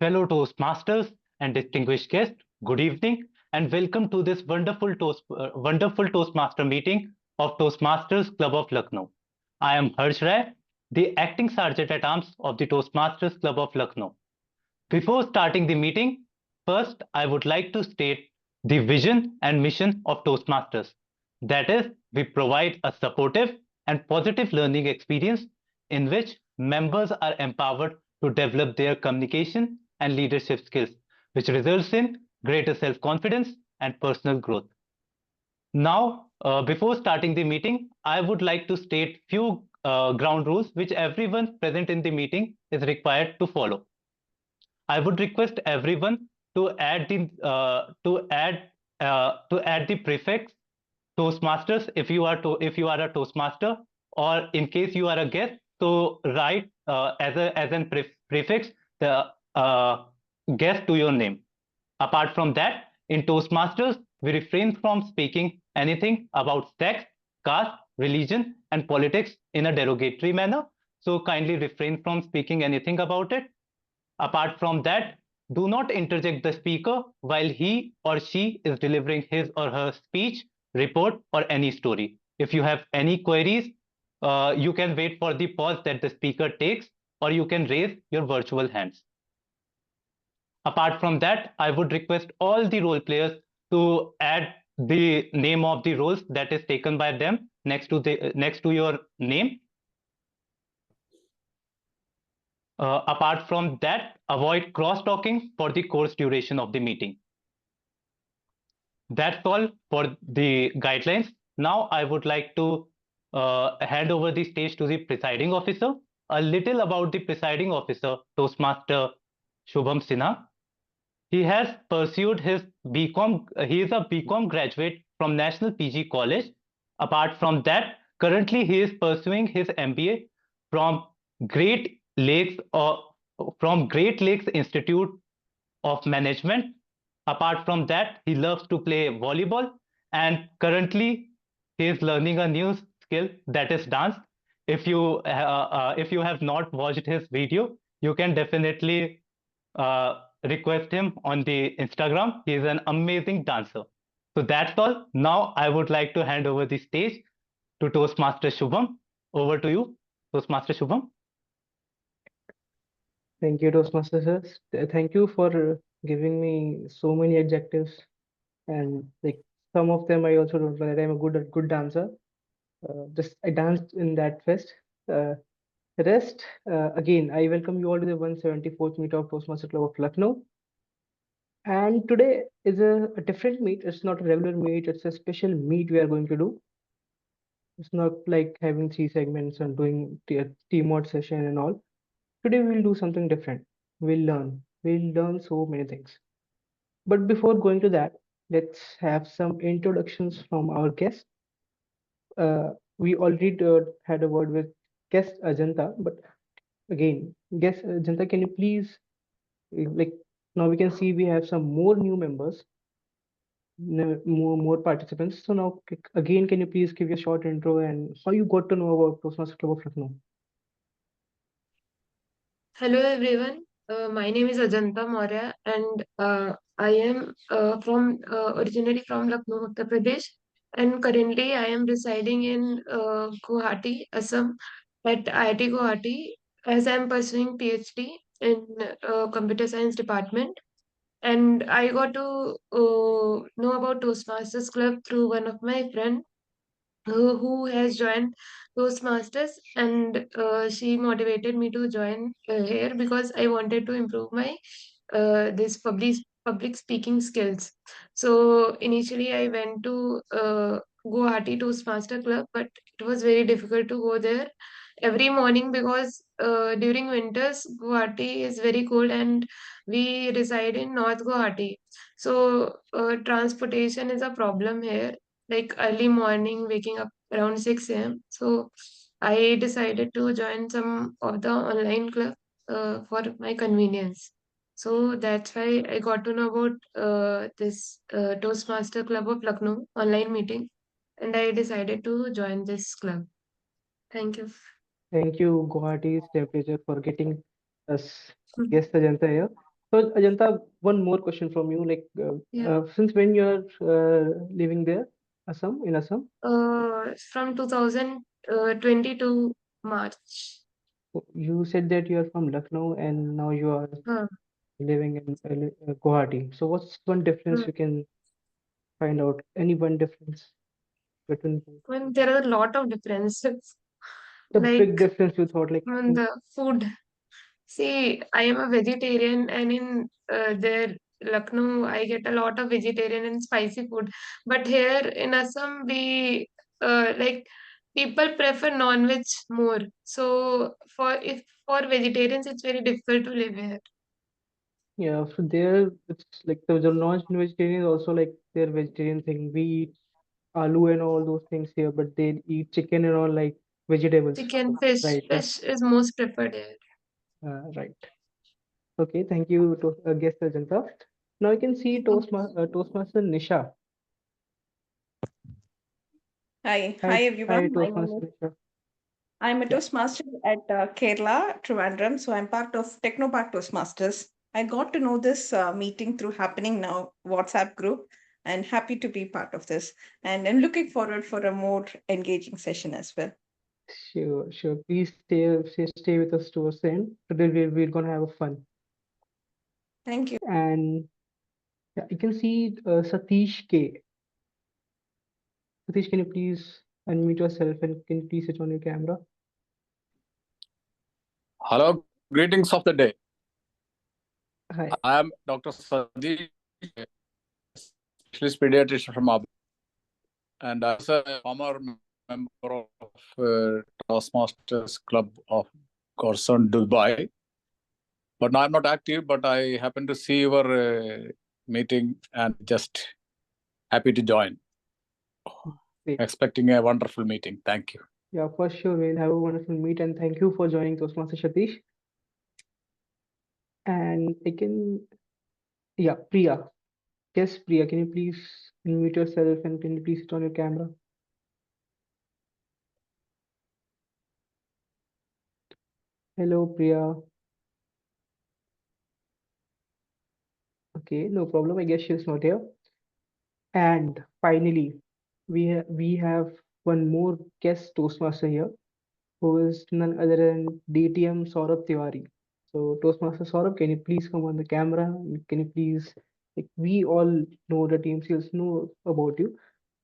fellow Toastmasters and distinguished guests, good evening, and welcome to this wonderful Toastmaster meeting of Toastmasters Club of Lucknow. I am Harsh Rai, the acting sergeant at arms of the Toastmasters Club of Lucknow. Before starting the meeting, first I would like to state the vision and mission of Toastmasters. That is, we provide a supportive and positive learning experience in which members are empowered to develop their communication and leadership skills, which results in greater self confidence and personal growth. Now, before starting the meeting, I would like to state few ground rules which everyone present in the meeting is required to follow. I would request everyone to add the prefix Toastmasters if you are a Toastmaster, or in case you are a guest, so write as an prefix the guest to your name. Apart from that, in Toastmasters, we refrain from speaking anything about sex, caste, religion, and politics in a derogatory manner. So kindly refrain from speaking anything about it. Apart from that, do not interject the speaker while he or she is delivering his or her speech, report, or any story. If you have any queries, you can wait for the pause that the speaker takes, or you can raise your virtual hands. Apart from that, I would request all the role players to add the name of the roles that is taken by them next to your name. Apart from that, avoid cross talking for the course duration of the meeting. That's all for the guidelines. Now I would like to hand over the stage to the presiding officer. A little about the presiding officer, Toastmaster Shubham Sinha. He has pursued his BCom. He is a BCom graduate from National PG College. Apart from that, currently he is pursuing his MBA from Great Lakes or from Great Lakes Institute of Management. Apart from that, he loves to play volleyball, and currently he is learning a new skill, that is dance. If you have not watched his video, you can definitely request him on the Instagram. He is an amazing dancer. So that's all. Now I would like to hand over the stage to Toastmaster Shubham. Over to you, Toastmaster Shubham. Thank you, Toastmasters. Thank you for giving me so many adjectives, and like some of them I also don't know that I'm a good dancer. Just I danced in that fest. Uh, rest again. I welcome you all to the 174th meet of Toastmaster Club of Lucknow. And today is a different meet. It's not a regular meet. It's a special meet we are going to do. It's not like having three segments and doing team mode session and all. Today we'll do something different. We'll learn. We'll learn so many things. But before going to that, let's have some introductions from our guest. We already had a word with guest Ajanta, but again, guest Ajanta, can you please, like, now we can see we have some more new members, more participants. So now, again, can you please give your short intro and how you got to know about Toastmasters Club of Lucknow? Hello everyone, my name is Ajanta Maurya and I am originally from Lucknow, Uttar Pradesh, and currently I am residing in Guwahati, Assam at IIT Guwahati as I am pursuing PhD in Computer Science department. And I got to know about Toastmasters Club through one of my friend who has joined Toastmasters, and she motivated me to join here because I wanted to improve my this public speaking skills. So initially, I went to Guwahati Toastmaster Club, but it was very difficult to go there every morning because during winters Guwahati is very cold and we reside in North Guwahati. So transportation is a problem here, like early morning, waking up around 6 a.m. So I decided to join some of the online club for my convenience. So that's why I got to know about this Toastmaster Club of Lucknow online meeting, and I decided to join this club. Thank you. Thank you, Guwahati. It's a pleasure for getting us guest Ajanta here. So Ajanta, one more question from you. Like, Yeah. since when you're living there, Assam, in Assam? From 2022 March. You said that you are from Lucknow and now you are Huh. living in Guwahati. So what's one difference Hmm. you can find out? Any one difference between both? Well, there are a lot of differences. The big Like difference you thought, like, the food. See, I am a vegetarian, and in there Lucknow, I get a lot of vegetarian and spicy food. But here in Assam, we like people prefer non-veg more. So for vegetarians, it's very difficult to live here. yeah, so there it's like the non-vegetarian is also like their vegetarian thing. We eat aloo and all those things here, but they eat chicken and all like vegetables, Chicken, fish, right? fish is most preferred here. Right. Okay, thank you to guest Ajanta. Now you can see Toastmaster Nisha. Hi Hi, everyone. Toastmaster Nisha. I'm a Yeah, Toastmaster at Kerala, Trivandrum. So I'm part of Technopark Toastmasters. I got to know this meeting through Happening Now WhatsApp group and happy to be part of this. And I'm looking forward for a more engaging session as well. sure, sure. Please stay with us towards the end. Today we're gonna have a fun. Thank you. And yeah, you can see Satish K. Satish, can you please unmute yourself and can you please switch on your camera? Hello, greetings of the day. Hi. I am Dr. Sadiq, specialist pediatrician from Abu, and I was a former member of Toastmasters Club of Corson, Dubai. But now I'm not active, but I happen to see your meeting and just happy to join. Great. Expecting a wonderful meeting. Thank you. Yeah, for sure. We'll have a wonderful meet and thank you for joining Toastmaster Satish. And I can, yeah, Priya. Yes, Priya, can you please unmute yourself and can you please switch on your camera? Hello, Priya. Okay, no problem. I guess she's not here. And finally, we have one more guest Toastmaster here, who is none other than DTM Saurabh Tiwari. So, Toastmaster Saurabh, can you please come on the camera? Can you please, like, we all know the TMCLs know about you,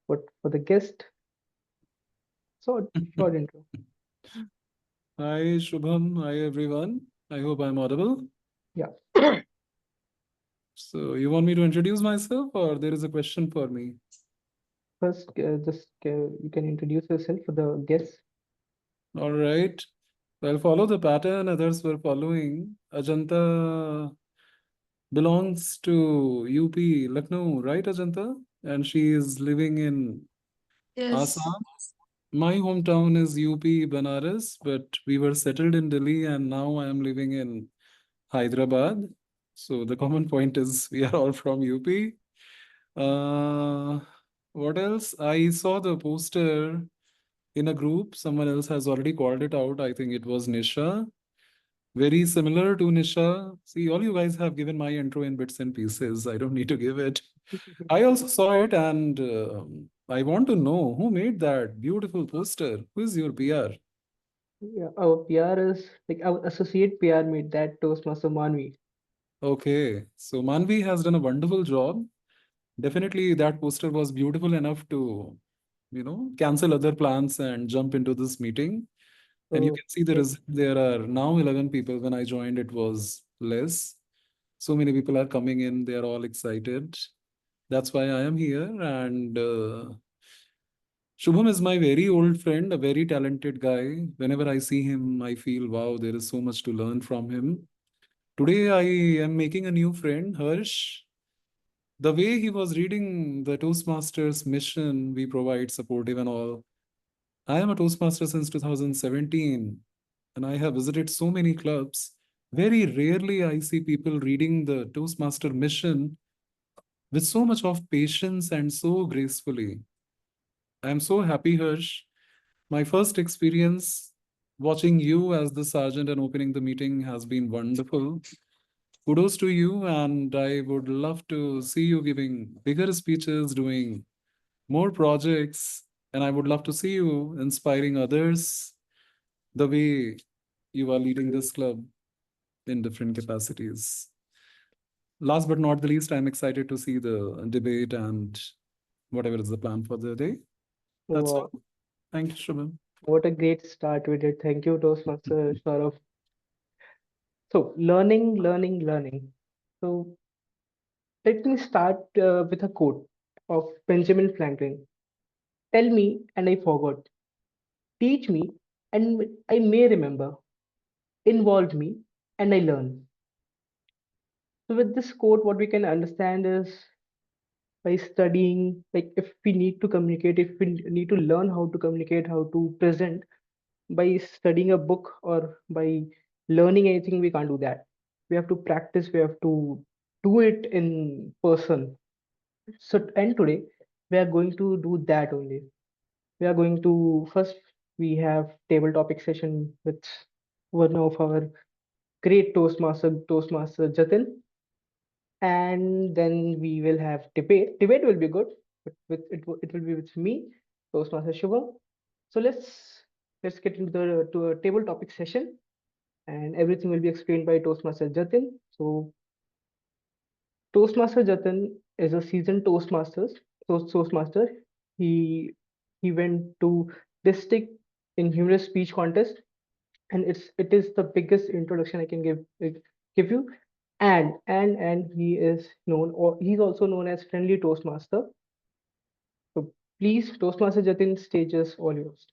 but for the guest, short intro. Hi, Shubham. Hi, everyone. I hope I'm audible. Yeah. So, you want me to introduce myself, or there is a question for me? First, you can introduce yourself for the guests. All right. I'll follow the pattern others were following. Ajanta belongs to UP, Lucknow, right, Ajanta? And she is living in Yes. Assam. My hometown is UP, Banaras, but we were settled in Delhi, and now I am living in Hyderabad. So the common point is we are all from UP. What else? I saw the poster in a group. Someone else has already called it out. I think it was Nisha. Very similar to Nisha. See, all you guys have given my intro in bits and pieces. I don't need to give it. I also saw it, and I want to know who made that beautiful poster. Who is your PR? Yeah, our PR is like our associate PR made that Toastmaster Manvi. Okay, so Manvi has done a wonderful job. Definitely, that poster was beautiful enough to, cancel other plans and jump into this meeting. And you So can see the yeah, result. There are now 11 people. When I joined, it was less. So many people are coming in. They are all excited. That's why I am here. And Shubham is my very old friend, a very talented guy. Whenever I see him, I feel, wow, there is so much to learn from him. Today, I am making a new friend, Harsh. The way he was reading the Toastmasters mission, we provide supportive and all. I am a Toastmaster since 2017, and I have visited so many clubs. Very rarely I see people reading the Toastmaster mission with so much of patience and so gracefully. I am so happy, Harsh. My first experience watching you as the sergeant and opening the meeting has been wonderful. kudos to you, and I would love to see you giving bigger speeches, doing more projects, and I would love to see you inspiring others the way you are leading this club in different capacities. Last but not the least, I'm excited to see the debate and whatever is the plan for the day. That's Wow, all. Thank you, Shubham. what a great start we did. Thank you, Toastmaster Saurav. So, learning. So, let me start with a quote of Benjamin Franklin. Tell me, and I forgot. Teach me, and I may remember. Involve me, and I learn. So, with this quote, what we can understand is by studying, like if we need to communicate, if we need to learn how to communicate, how to present, by studying a book or by learning anything, we can't do that. We have to practice, we have to do it in person. So, and today we are going to do that only. We are going to first we have table topic session with one of our great Toastmaster Jatin, and then we will have debate. Debate will be good, but it will be with me, Toastmaster Shubham. So let's get into the to a table topic session, and everything will be explained by Toastmaster Jatin. So Toastmaster Jatin is a seasoned Toastmaster. He he went to district in humorous speech contest, and it is the biggest introduction I can give you. And he is known, or he's also known as friendly Toastmaster. So please, Toastmaster Jatin, stage is all yours.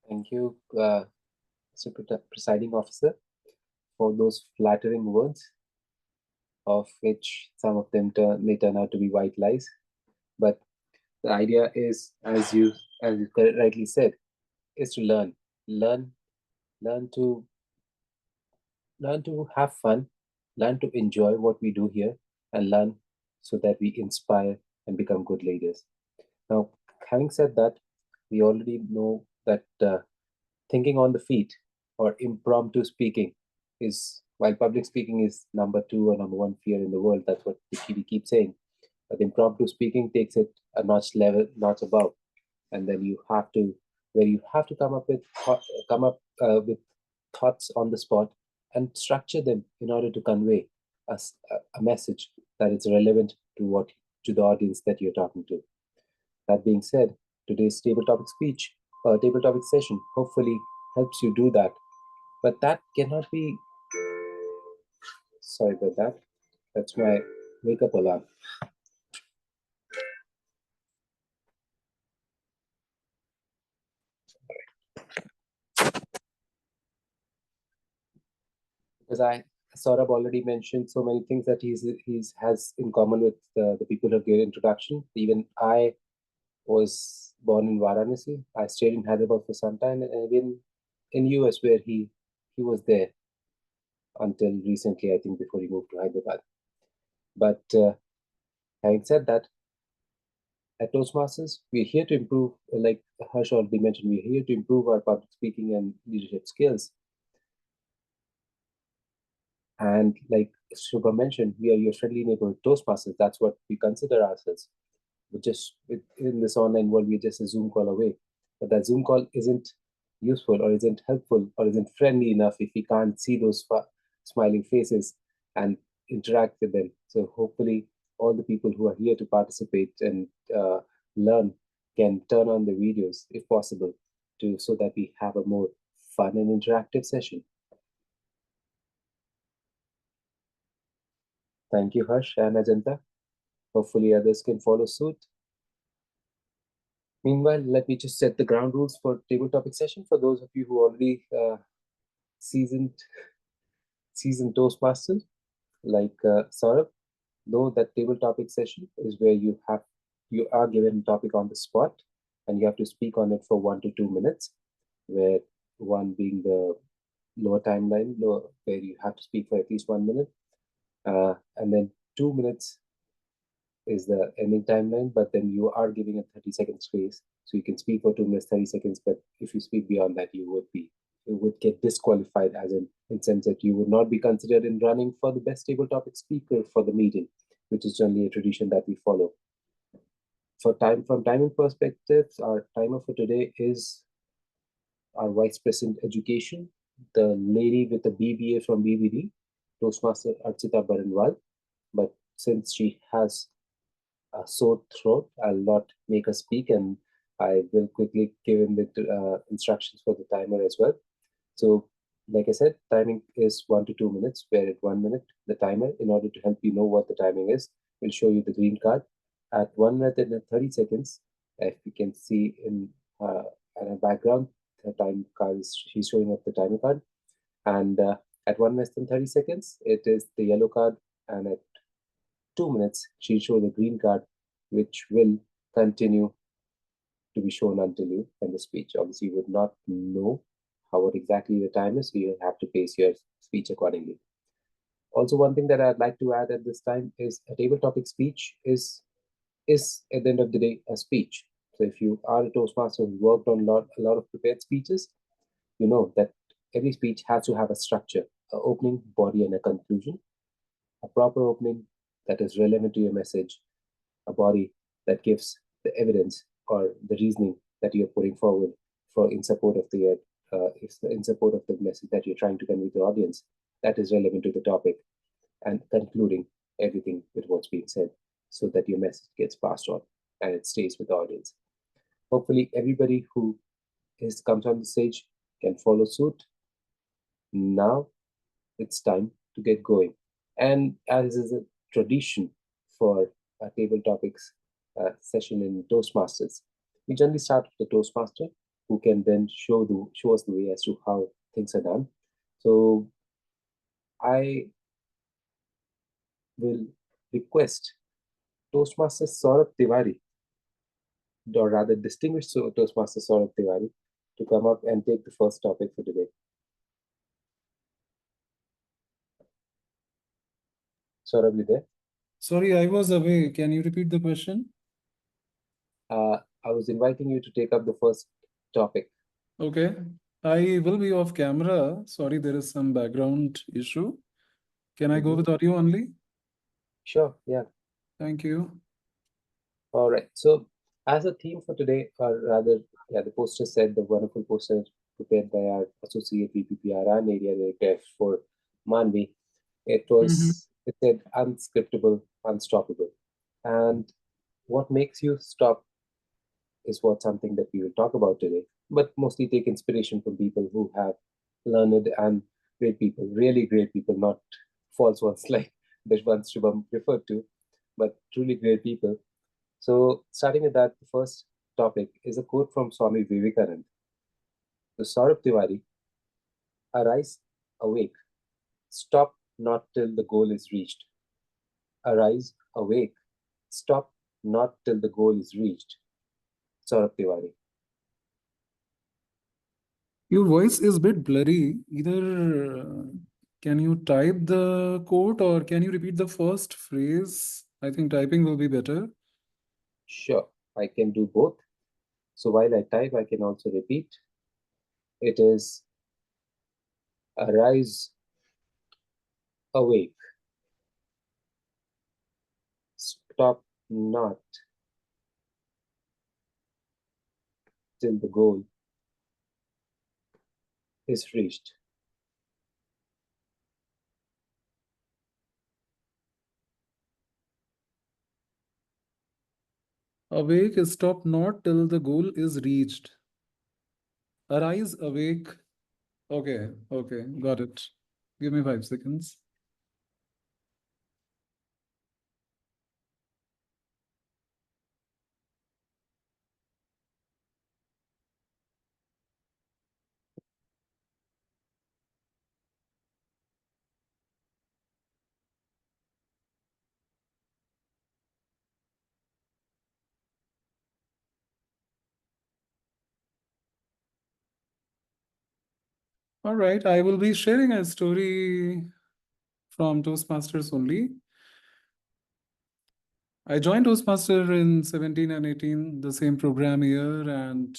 Thank you, Mr. Presiding Officer, for those flattering words, of which some of them may turn out to be white lies. But the idea is, as you rightly said, is to learn, learn to have fun, learn to enjoy what we do here, and learn so that we inspire and become good leaders. Now, having said that, we already know that thinking on the feet or impromptu speaking is, while public speaking is number 2 or number 1 fear in the world, that's what we keep saying. But impromptu speaking takes it a notch above, and then you have to, where you have to come up with thoughts on the spot and structure them in order to convey a message that is relevant to the audience that you're talking to. That being said, today's table topic session hopefully helps you do that. But that cannot be. Sorry about that. That's my wake up alarm. Because Saurabh already mentioned so many things that he's has in common with the people who gave introduction. Even I was born in Varanasi. I stayed in Hyderabad for some time, and even in US where he was there until recently, I think, before he moved to Hyderabad. But having said that, at Toastmasters, we're here to improve, like Harsh already mentioned, we're here to improve our public speaking and leadership skills. And like Shubha mentioned, we are your friendly neighborhood Toastmasters. That's what we consider ourselves. In this online world, we're just a Zoom call away. But that Zoom call isn't useful or isn't helpful or isn't friendly enough if we can't see those smiling faces and interact with them. So hopefully all the people who are here to participate and learn can turn on the videos if possible so that we have a more fun and interactive session. Thank you, Harsh and Ajanta. Hopefully others can follow suit. Meanwhile, let me just set the ground rules for table topic session for those of you who already seasoned Toastmasters like Saurabh. Know that table topic session is where you are given a topic on the spot and you have to speak on it for 1 to 2 minutes, where 1 being the lower timeline, where you have to speak for at least 1 minute, and then 2 minutes is the ending timeline, but then you are giving a 30-second space. So you can speak for 2 minutes, 30 seconds, but if you speak beyond that, you would be would get disqualified, as in sense that you would not be considered in running for the best table topic speaker for the meeting, which is generally a tradition that we follow. From timing perspectives, our timer for today is our Vice President Education, the lady with the BBA from BBD, Toastmaster Archita Baranwal. But since she has a sore throat, I'll not make her speak, and I will quickly give him the instructions for the timer as well. So, like I said, timing is 1 to 2 minutes, where at 1 minute, the timer, in order to help you know what the timing is, will show you the green card. At 1 minute and 30 seconds, if you can see in her background, the time card is she's showing up the timer card. And at 1 minute and 30 seconds, it is the yellow card. And at 2 minutes, she'll show the green card, which will continue to be shown until you end the speech. Obviously, you would not know what exactly the time is, so you have to pace your speech accordingly. Also, one thing that I'd like to add at this time is a table topic speech is at the end of the day a speech. So if you are a Toastmaster who worked on a lot of prepared speeches, you know that every speech has to have a structure, an opening, body, and a conclusion. A proper opening that is relevant to your message, a body that gives the evidence or the reasoning that you're putting forward in support of the message that you're trying to convey to the audience, that is relevant to the topic, and concluding everything with what's being said, so that your message gets passed on and it stays with the audience. Hopefully, everybody who comes on the stage can follow suit. Now, it's time to get going. And as is a tradition for a table topics session in Toastmasters, we generally start with the Toastmaster, who can then show us the way as to how things are done. So I will request Toastmaster Saurabh Tiwari, or rather distinguished Toastmaster Saurabh Tiwari, to come up and take the first topic for today. Saurabh, you there? Sorry, I was away. Can you repeat the question? I was inviting you to take up the first topic. Okay. I will be off camera. Sorry, there is some background issue. Can I go with audio only? Sure, yeah. Thank you. All right. So as a theme for today, or rather, the poster said, the wonderful poster prepared by our associate VPPR and area director for Manvi. It said unscriptable, unstoppable. And what makes you stop is something that we will talk about today, but mostly take inspiration from people who have learned and great people, really great people, not false ones like the ones Shubham referred to, but truly great people. So starting with that, the first topic is a quote from Swami Vivekananda. So Saurabh Tiwari, arise, awake, stop not till the goal is reached. Arise, awake, stop not till the goal is reached. Saurabh Tiwari. Your voice is a bit blurry. Either can you type the quote or can you repeat the first phrase? I think typing will be better. Sure, I can do both. So while I type, I can also repeat. It is arise, awake, stop not till the goal is reached. Awake, stop not till the goal is reached. Arise, awake. Okay, got it. Give me 5 seconds. All right, I will be sharing a story from Toastmasters only. I joined Toastmaster in 17 and 18, the same program year, and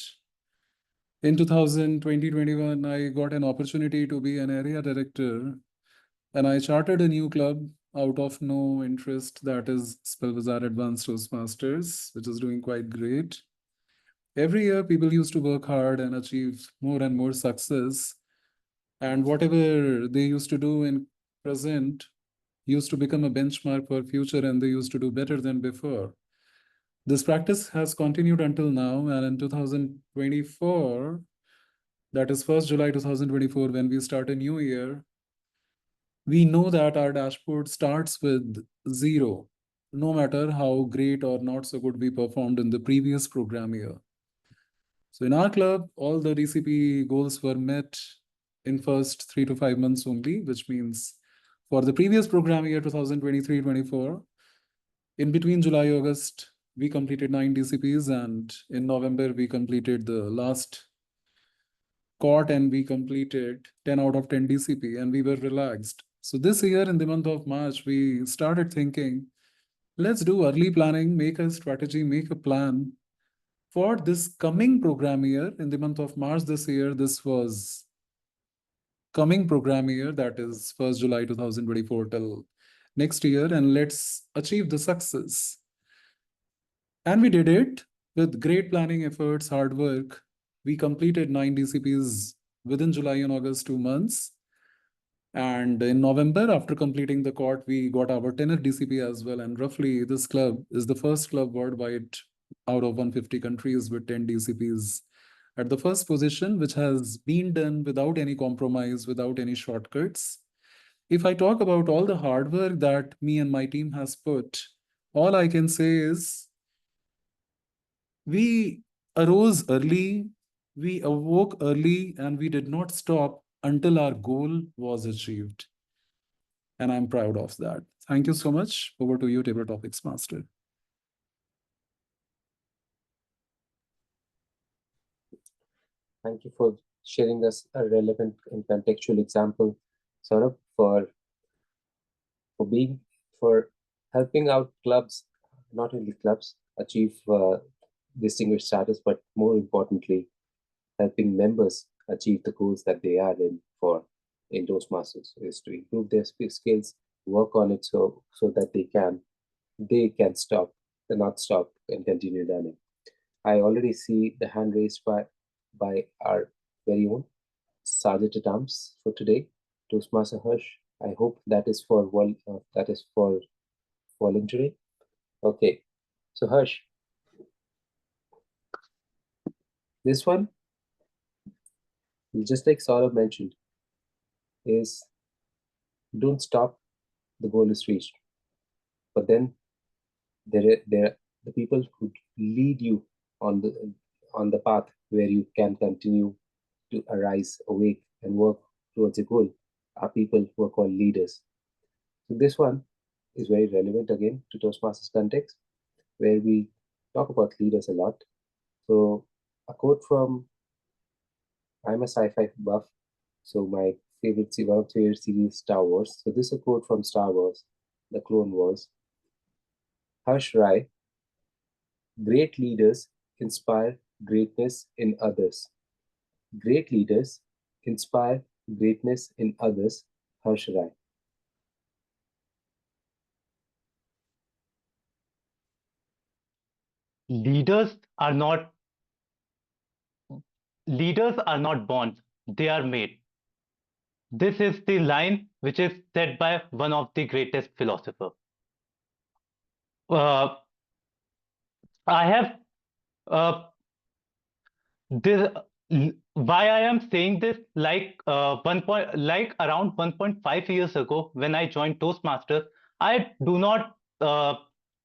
In 2020-21, I got an opportunity to be an area director, and I chartered a new club out of no interest, that is Spellbazaar Advanced Toastmasters, which is doing quite great. Every year, people used to work hard and achieve more and more success. And whatever they used to do in present used to become a benchmark for future, and they used to do better than before. This practice has continued until now, and in 2024, that is 1st July 2024, when we start a new year, we know that our dashboard starts with 0, no matter how great or not so good we performed in the previous program year. So in our club, all the DCP goals were met in first 3 to 5 months only, which means for the previous program year 2023-24, in between July, August, we completed 9 DCPs, and in November, we completed the last court and we completed 10 out of 10 DCP, and we were relaxed. So this year in the month of March, we started thinking, let's do early planning, make a strategy, make a plan for this coming program year. In the month of March this year, this was coming program year, that is 1st July 2024 till next year, and let's achieve the success. And we did it with great planning efforts, hard work. We completed 9 DCPs within July and August, 2 months. And in November, after completing the court, we got our 10th DCP as well. And roughly, this club is the first club worldwide out of 150 countries with 10 DCPs at the first position, which has been done without any compromise, without any shortcuts. If I talk about all the hard work that me and my team has put, all I can say is we arose early, we awoke early, and we did not stop until our goal was achieved. And I'm proud of that. Thank you so much. Over to you, Table Topics Master. Thank you for sharing us a relevant and contextual example, Saurabh, for helping out clubs, not only clubs, achieve distinguished status, but more importantly, helping members achieve the goals that they are in Toastmasters, is to improve their skills, work on it so that they can not stop and continue learning. I already see the hand raised by our very own Sergeant at Arms for today, Toastmaster Harsh. I hope that is for voluntary. Okay, so Harsh, this one, just like Saurabh mentioned, is don't stop, the goal is reached. But then there are the people who lead you on the path where you can continue to arise, awake, and work towards a goal are people who are called leaders. So this one is very relevant again to Toastmasters context, where we talk about leaders a lot. So a quote from, I'm a sci-fi buff, so my one of favorite series, Star Wars. So this is a quote from Star Wars, The Clone Wars. Harsh Rai, great leaders inspire greatness in others. Great leaders inspire greatness in others. Harsh Rai. Leaders are not born, they are made. This is the line which is said by one of the greatest philosophers. I have this, why I am saying this, like around 1.5 years ago when I joined Toastmasters, I do not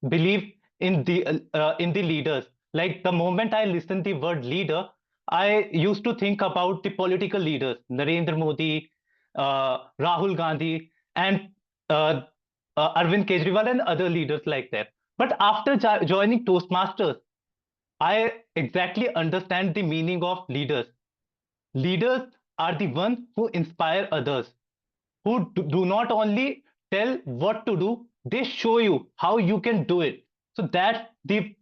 believe in the leaders. Like the moment I listen the word leader, I used to think about the political leaders, Narendra Modi, Rahul Gandhi, and Arvind Kejriwal and other leaders like that. But after joining Toastmasters, I exactly understand the meaning of leaders. Leaders are the ones who inspire others, who do not only tell what to do, they show you how you can do it. So that's the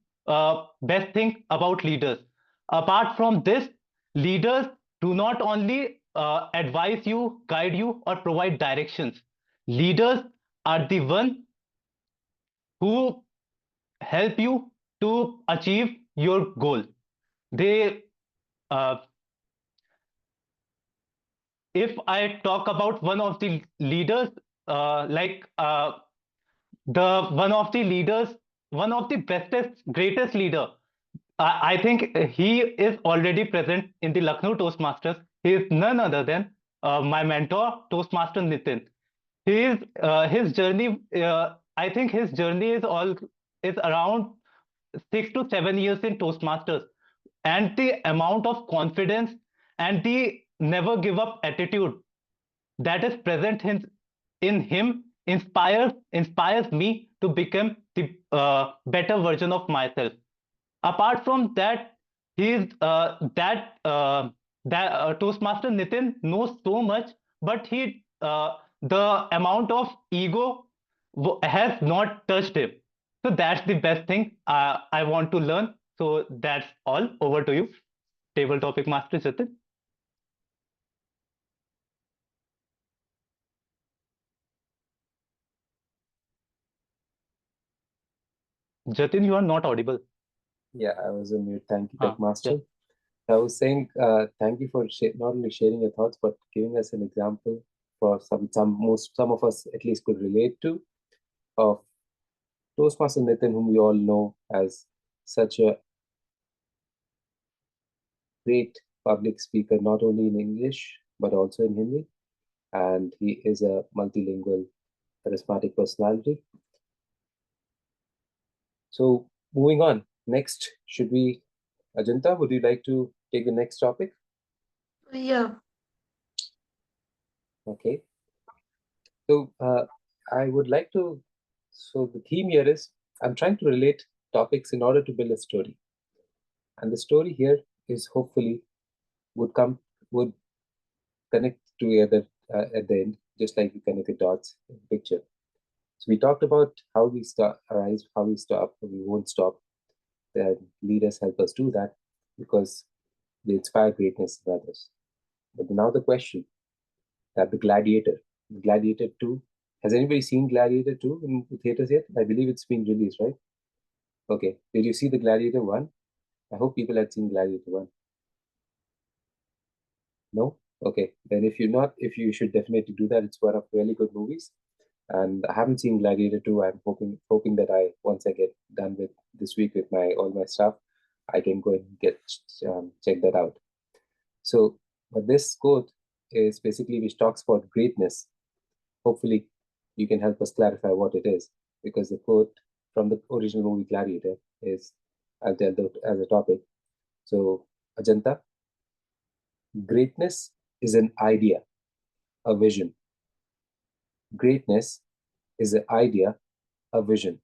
best thing about leaders. Apart from this, Leaders do not only advise you, guide you, or provide directions. Leaders are the one who help you to achieve your goal. They, uh, if I talk about one of the leaders, the one of the bestest, greatest leader, I think he is already present in the Lucknow Toastmasters. He is none other than my mentor, Toastmaster Nitin. His journey. I think his journey is around 6 to 7 years in Toastmasters, and the amount of confidence and the never give up attitude that is present in him inspires me to become the better version of myself. Apart from that, he is that Toastmaster Nitin knows so much, but the amount of ego has not touched him. So that's the best thing I want to learn. So that's all. Over to you, table topic master Jatin. Jatin, you are not audible. Yeah, I was on mute. Thank you, Yeah. Tech Master. I was saying thank you for not only sharing your thoughts, but giving us an example for some of us at least could relate to, of Toastmaster Nitin, whom we all know as such a great public speaker, not only in English but also in Hindi, and he is a multilingual, charismatic personality. So moving on, next should we, Ajanta, would you like to take the next topic? Yeah. Okay. So I would like to. So the theme here is I'm trying to relate topics in order to build a story, and the story here is hopefully would connect together at the end, just like we connect the dots in the picture. So we talked about how we arise, how we stop, how we won't stop. The leaders help us do that because they inspire greatness in others. But now the question that the Gladiator 2, has anybody seen Gladiator 2 in the theaters yet? I believe it's been released, right? Okay. Did you see the Gladiator 1? I hope people had seen Gladiator 1. No? Okay. Then if you should definitely do that. It's one of really good movies. And I haven't seen Gladiator 2. I'm hoping that once I get done with this week with all my stuff, I can go and check that out. So, but this quote is basically which talks about greatness. Hopefully, you can help us clarify what it is, because the quote from the original movie Gladiator is, I'll tell that as a topic. So, Ajanta, greatness is an idea, a vision. Greatness is an idea, a vision.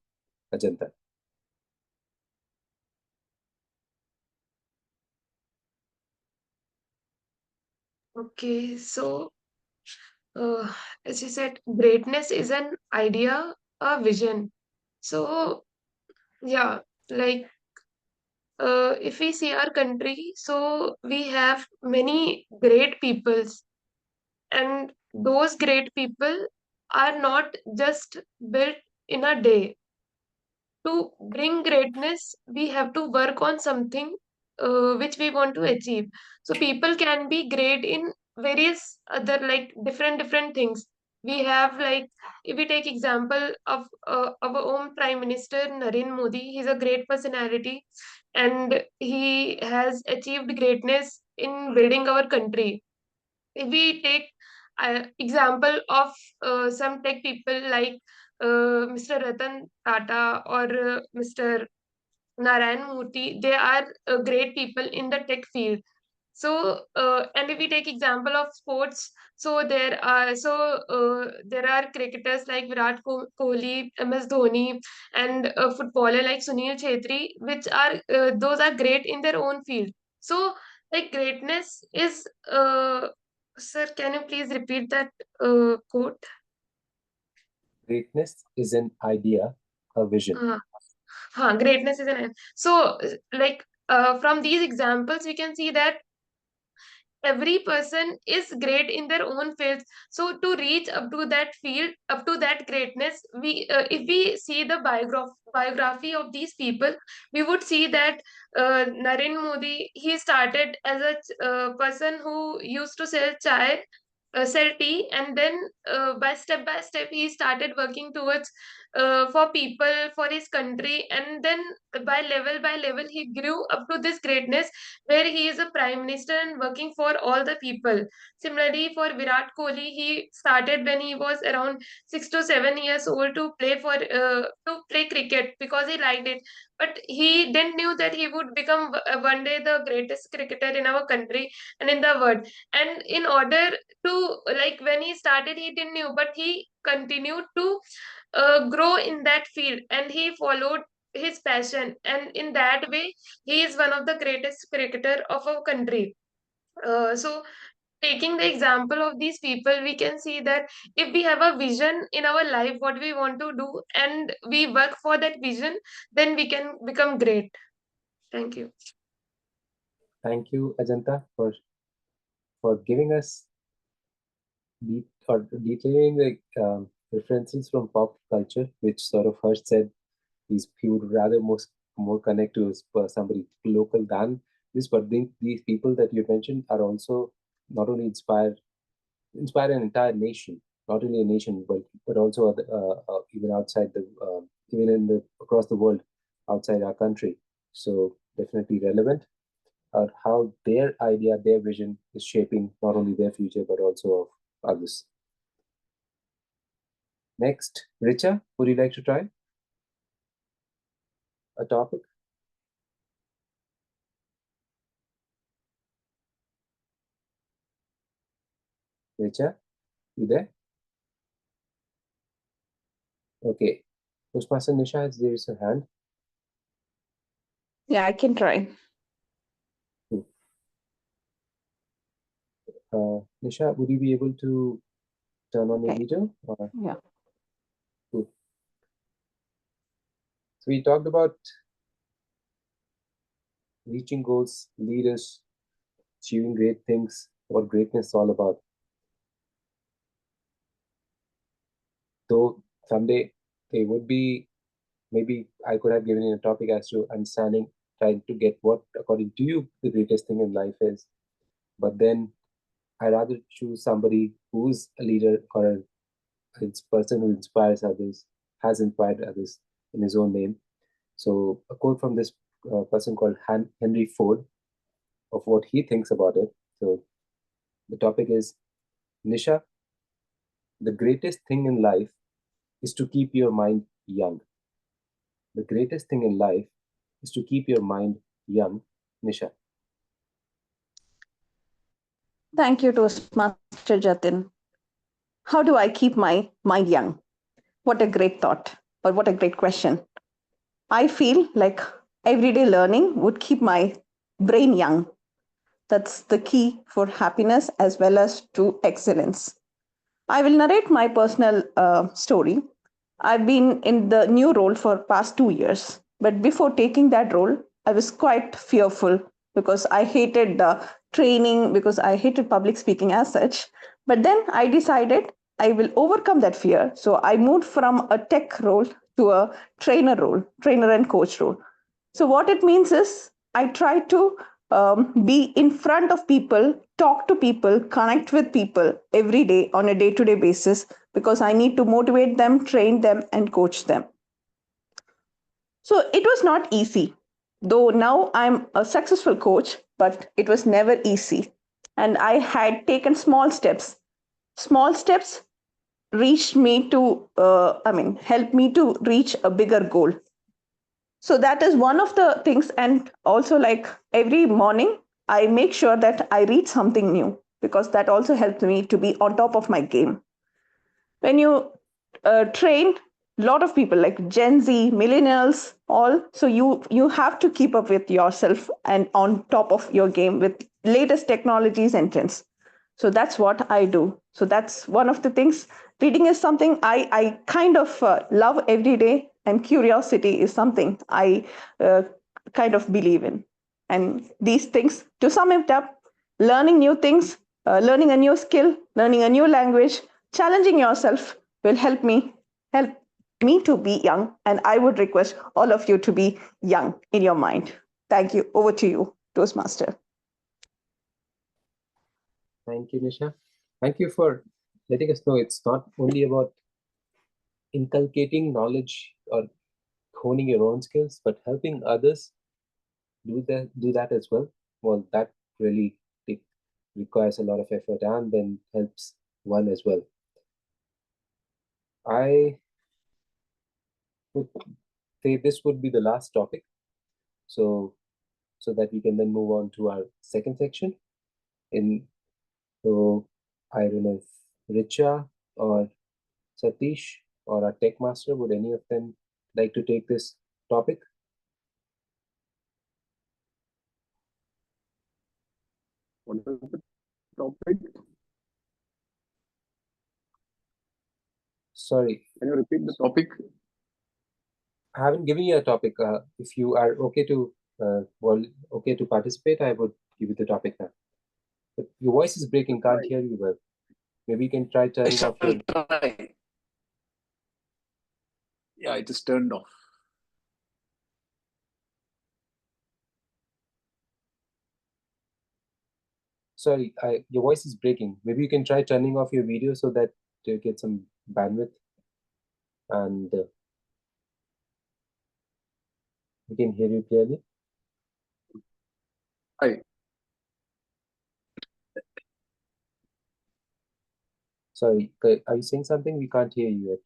Ajanta. Okay. So, as you said, greatness is an idea, a vision. So, yeah, like if we see our country, so we have many great peoples, and those great people are not just built in a day. To bring greatness, we have to work on something which we want to achieve. So people can be great in various other like different things. We have like, if we take example of our own Prime Minister Narendra Modi, he's a great personality, and he has achieved greatness in building our country. If we take example of some tech people like Mr. Ratan Tata or Mr. Narayan Murthy, they are great people in the tech field. So, and if we take example of sports, so there are cricketers like Virat Kohli, MS Dhoni, and a footballer like Sunil Chhetri, which are those are great in their own field. So, like greatness is, sir, can you please repeat that quote? Greatness is an idea, a vision. Greatness is an. So, like from these examples, we can see that every person is great in their own fields. So to reach up to that field, up to that greatness, we if we see the biography of these people, we would see that Narendra Modi, he started as a person who used to sell chai, sell tea, and then by step he started working towards for people, for his country, and then by level he grew up to this greatness where he is a prime minister and working for all the people. Similarly, for Virat Kohli, he started when he was around 6 to 7 years old to play cricket because he liked it. But he didn't knew that he would become one day the greatest cricketer in our country and in the world. And in order to, like, when he started, he didn't knew, but he continued to grow in that field, and he followed his passion, and in that way he is one of the greatest cricketer of our country. So taking the example of these people, we can see that if we have a vision in our life what we want to do and we work for that vision, then we can become great. Thank you. Thank you, Ajanta, for giving us detailing the references from pop culture, which sort of Harsh said he would rather more connect to somebody local than this. But these people that you mentioned are also not only inspire an entire nation, not only a nation, but also even outside even in the across the world, outside our country. So definitely relevant. How their idea, their vision is shaping not only their future but also of others. Next, Richa, would you like to try a topic? Richa, you there? Okay. Toastmaster Nisha has raised her hand. Yeah, I can try. Nisha, would you be able to turn on your Okay. video? Or... Yeah. Cool. So we talked about reaching goals, leaders, achieving great things, what greatness is all about. Though someday they would be, maybe I could have given you a topic as to understanding, trying to get what, according to you, the greatest thing in life is. But then I rather choose somebody who's a leader or a person who inspires others, has inspired others in his own name. So a quote from this person called Henry Ford of what he thinks about it. So the topic is, Nisha, the greatest thing in life is to keep your mind young. The greatest thing in life is to keep your mind young. Nisha. Thank you, Toastmaster Jatin. How do I keep my mind young? What a great thought, or what a great question. I feel like everyday learning would keep my brain young. That's the key for happiness as well as to excellence. I will narrate my personal story. I've been in the new role for past 2 years, but before taking that role, I was quite fearful because I hated the training, because I hated public speaking as such. But then I decided I will overcome that fear. So I moved from a tech role to a trainer and coach role. So, what it means is I try to be in front of people, talk to people, connect with people every day on a day to day basis because I need to motivate them, train them, and coach them. So, it was not easy, though now I'm a successful coach, but it was never easy. And I had taken small steps. Small steps reached me to, help me to reach a bigger goal. So that is one of the things. And also, like every morning, I make sure that I read something new because that also helps me to be on top of my game. When you train a lot of people like Gen Z, millennials, all, so you have to keep up with yourself and on top of your game with latest technologies and trends. So that's what I do. So that's one of the things. Reading is something I kind of love every day, and curiosity is something I kind of believe in. And these things, to sum it up, learning new things, learning a new skill, learning a new language, challenging yourself will help me to be young. And I would request all of you to be young in your mind. Thank you. Over to you, Toastmaster. Thank you, Nisha. Thank you for letting us know it's not only about inculcating knowledge or honing your own skills, but helping others do that as well. Well, that really requires a lot of effort and then helps one as well. I would say this would be the last topic, so that we can then move on to our second section. So I don't know if Richa or Satish or our tech master, would any of them like to take this topic? What is the topic? Sorry, Can you repeat the topic? I haven't given you a topic. If you are okay to participate, I would give you the topic now. But your voice is breaking, can't hear you well. Maybe you can try turning off your... Try. Yeah, it is turned off. Sorry, your voice is breaking. Maybe you can try turning off your video so that you get some bandwidth, and we can hear you clearly. Hi. Sorry, are you saying something? We can't hear you yet.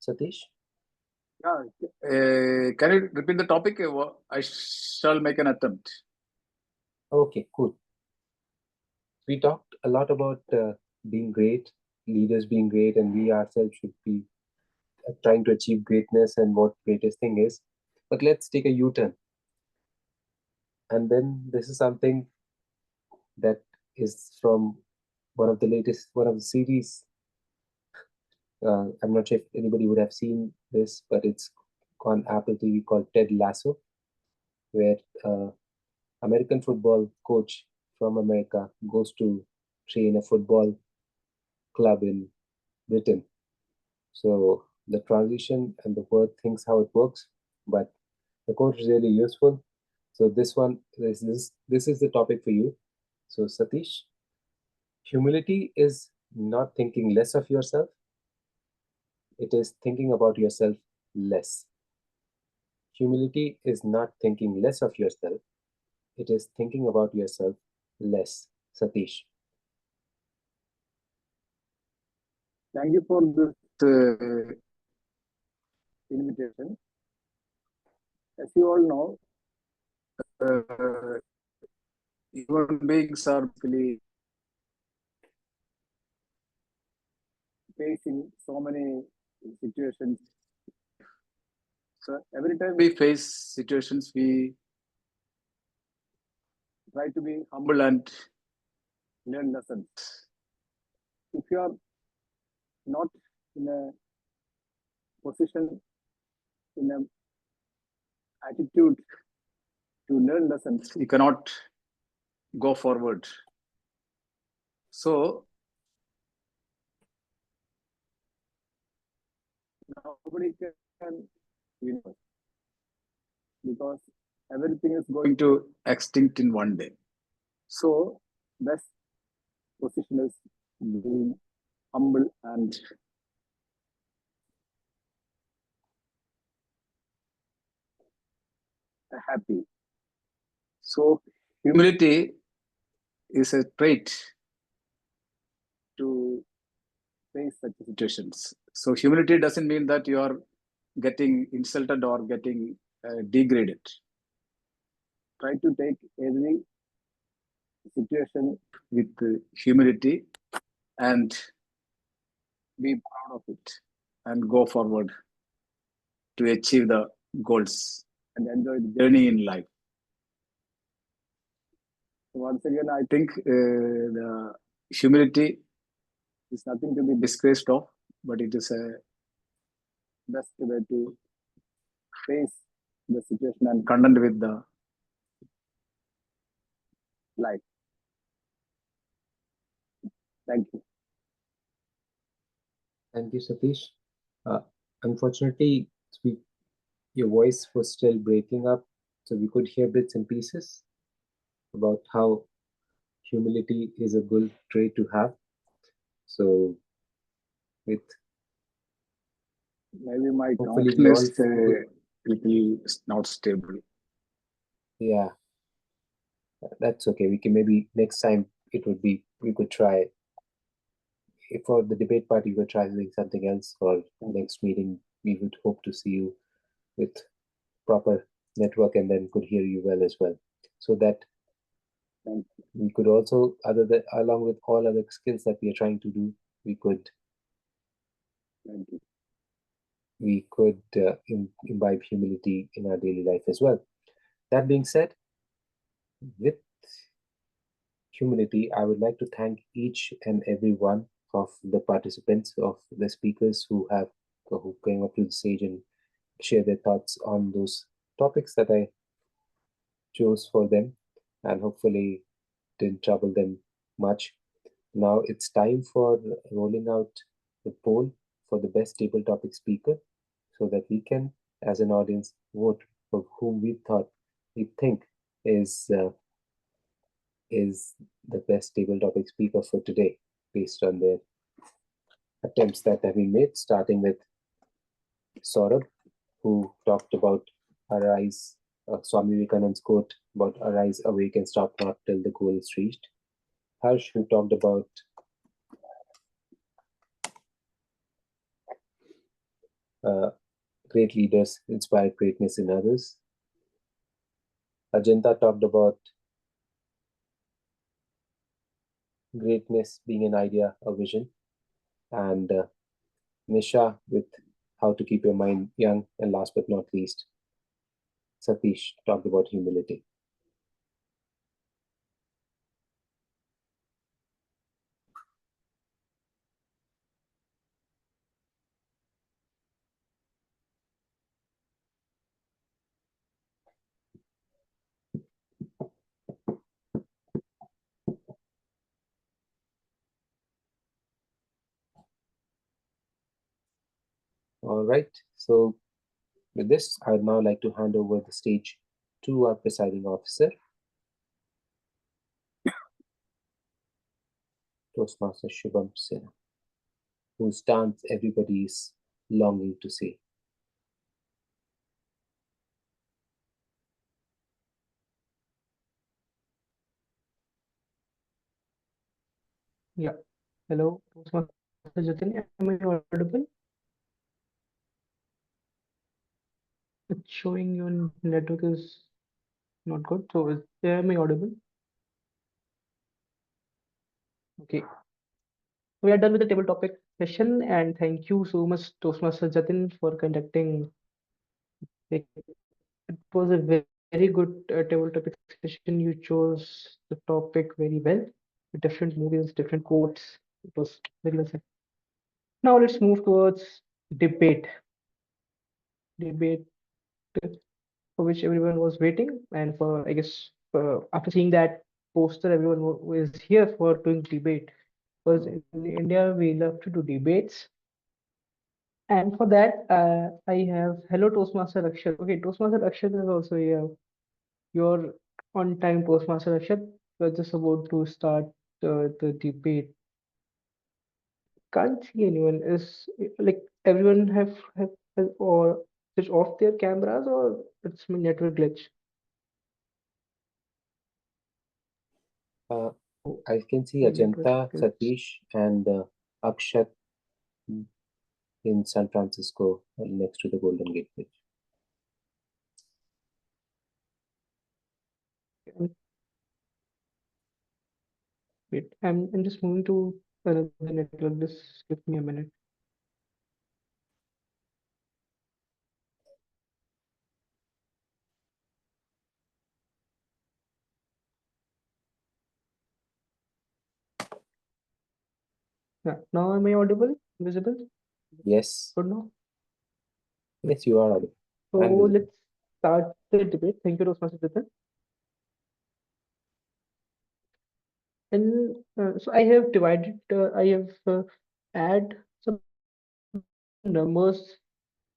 Satish? Yeah. Can you repeat the topic? I shall make an attempt. Okay, cool. We talked a lot about being great, leaders being great, and we ourselves should be trying to achieve greatness and what greatest thing is. But let's take a U-turn. And then this is something that is from one of the series. I'm not sure if anybody would have seen this, but it's on Apple TV called Ted Lasso, where American football coach from America goes to train a football club in Britain. So the transition and the word thinks how it works, but the code is really useful. So this is the topic for you. So Satish, humility is not thinking less of yourself. It is thinking about yourself less. Humility is not thinking less of yourself. It is thinking about yourself less. Satish. Thank you for this invitation. As you all know, human beings are really facing so many situations. So every time we face situations, we try to be humble and learn lessons. If you are not in a position, in an attitude to learn lessons, you cannot go forward. So nobody can, because everything is going to extinct in one day. So best position is being humble and happy. So humility is a trait to face such situations. So humility doesn't mean that you are getting insulted or getting degraded. Try to take every situation with humility and be proud of it and go forward to achieve the goals and enjoy the journey in life. Once again, I think the humility is nothing to be disgraced of, but it is a best way to face the situation and content with the life. Thank you. Thank you, Satish. Uh, Unfortunately, your voice was still breaking up, so we could hear bits and pieces about how humility is a good trait to have. So, with Maybe my hopefully connection we all, is a little not stable. yeah, that's okay. We can maybe next time it would be we could try for the debate part. We could try doing something else for next meeting. We would hope to see you with proper network and then could hear you well as well, so that Thank you. we could also, other than along with all other skills that we are trying to do, we could Thank you. imbibe humility in our daily life as well. That being said, with humility, I would like to thank each and every one of the participants, of the speakers who came up to the stage and share their thoughts on those topics that I chose for them, and hopefully didn't trouble them much. Now it's time for rolling out the poll for the best table topic speaker, so that we can, as an audience, vote for whom we think is the best table topic speaker for today, based on their attempts that have been made, starting with Saurabh, who talked about arise, Swami Vivekananda's quote about arise, awake, and stop not till the goal is reached. Harsh, who talked about great leaders inspire greatness in others. Ajanta talked about greatness being an idea, a vision, and Nisha with how to keep your mind young, and last but not least, Satish talked about humility. All right, so with this, I would now like to hand over the stage to our presiding officer, Toastmaster Shubham Sinha, whose dance everybody is longing to see. Yeah. Hello, Toastmaster Jatin. Am I audible? It's showing your network is not good. So am I audible? Okay. We are done with the table topic session, and thank you so much, Toastmaster Jatin, for conducting. It was a very good table topic session. You chose the topic very well, with different movies, different quotes. It was very well said. Now let's move towards debate. Debate for which everyone was waiting, and for I guess after seeing that poster, everyone is here for doing debate. Because in India we love to do debates, and for that I have hello Toastmaster Akshat. Okay, Toastmaster Akshat is also here. You're on time, Toastmaster Akshat. We're just about to start the debate. Can't see anyone. Is like everyone has or switch off their cameras, or it's my network glitch? I can see My network Ajanta, glitch. Satish, and Akshat in San Francisco, next to the Golden Gate Bridge. Wait, I'm just moving to another network. Just give me a minute. Yeah, now am I audible? Visible? Yes. Good now? Yes, you are audible. So And visible. let's start the debate. Thank you, Toastmaster Jatin. And so I have divided, I have add some numbers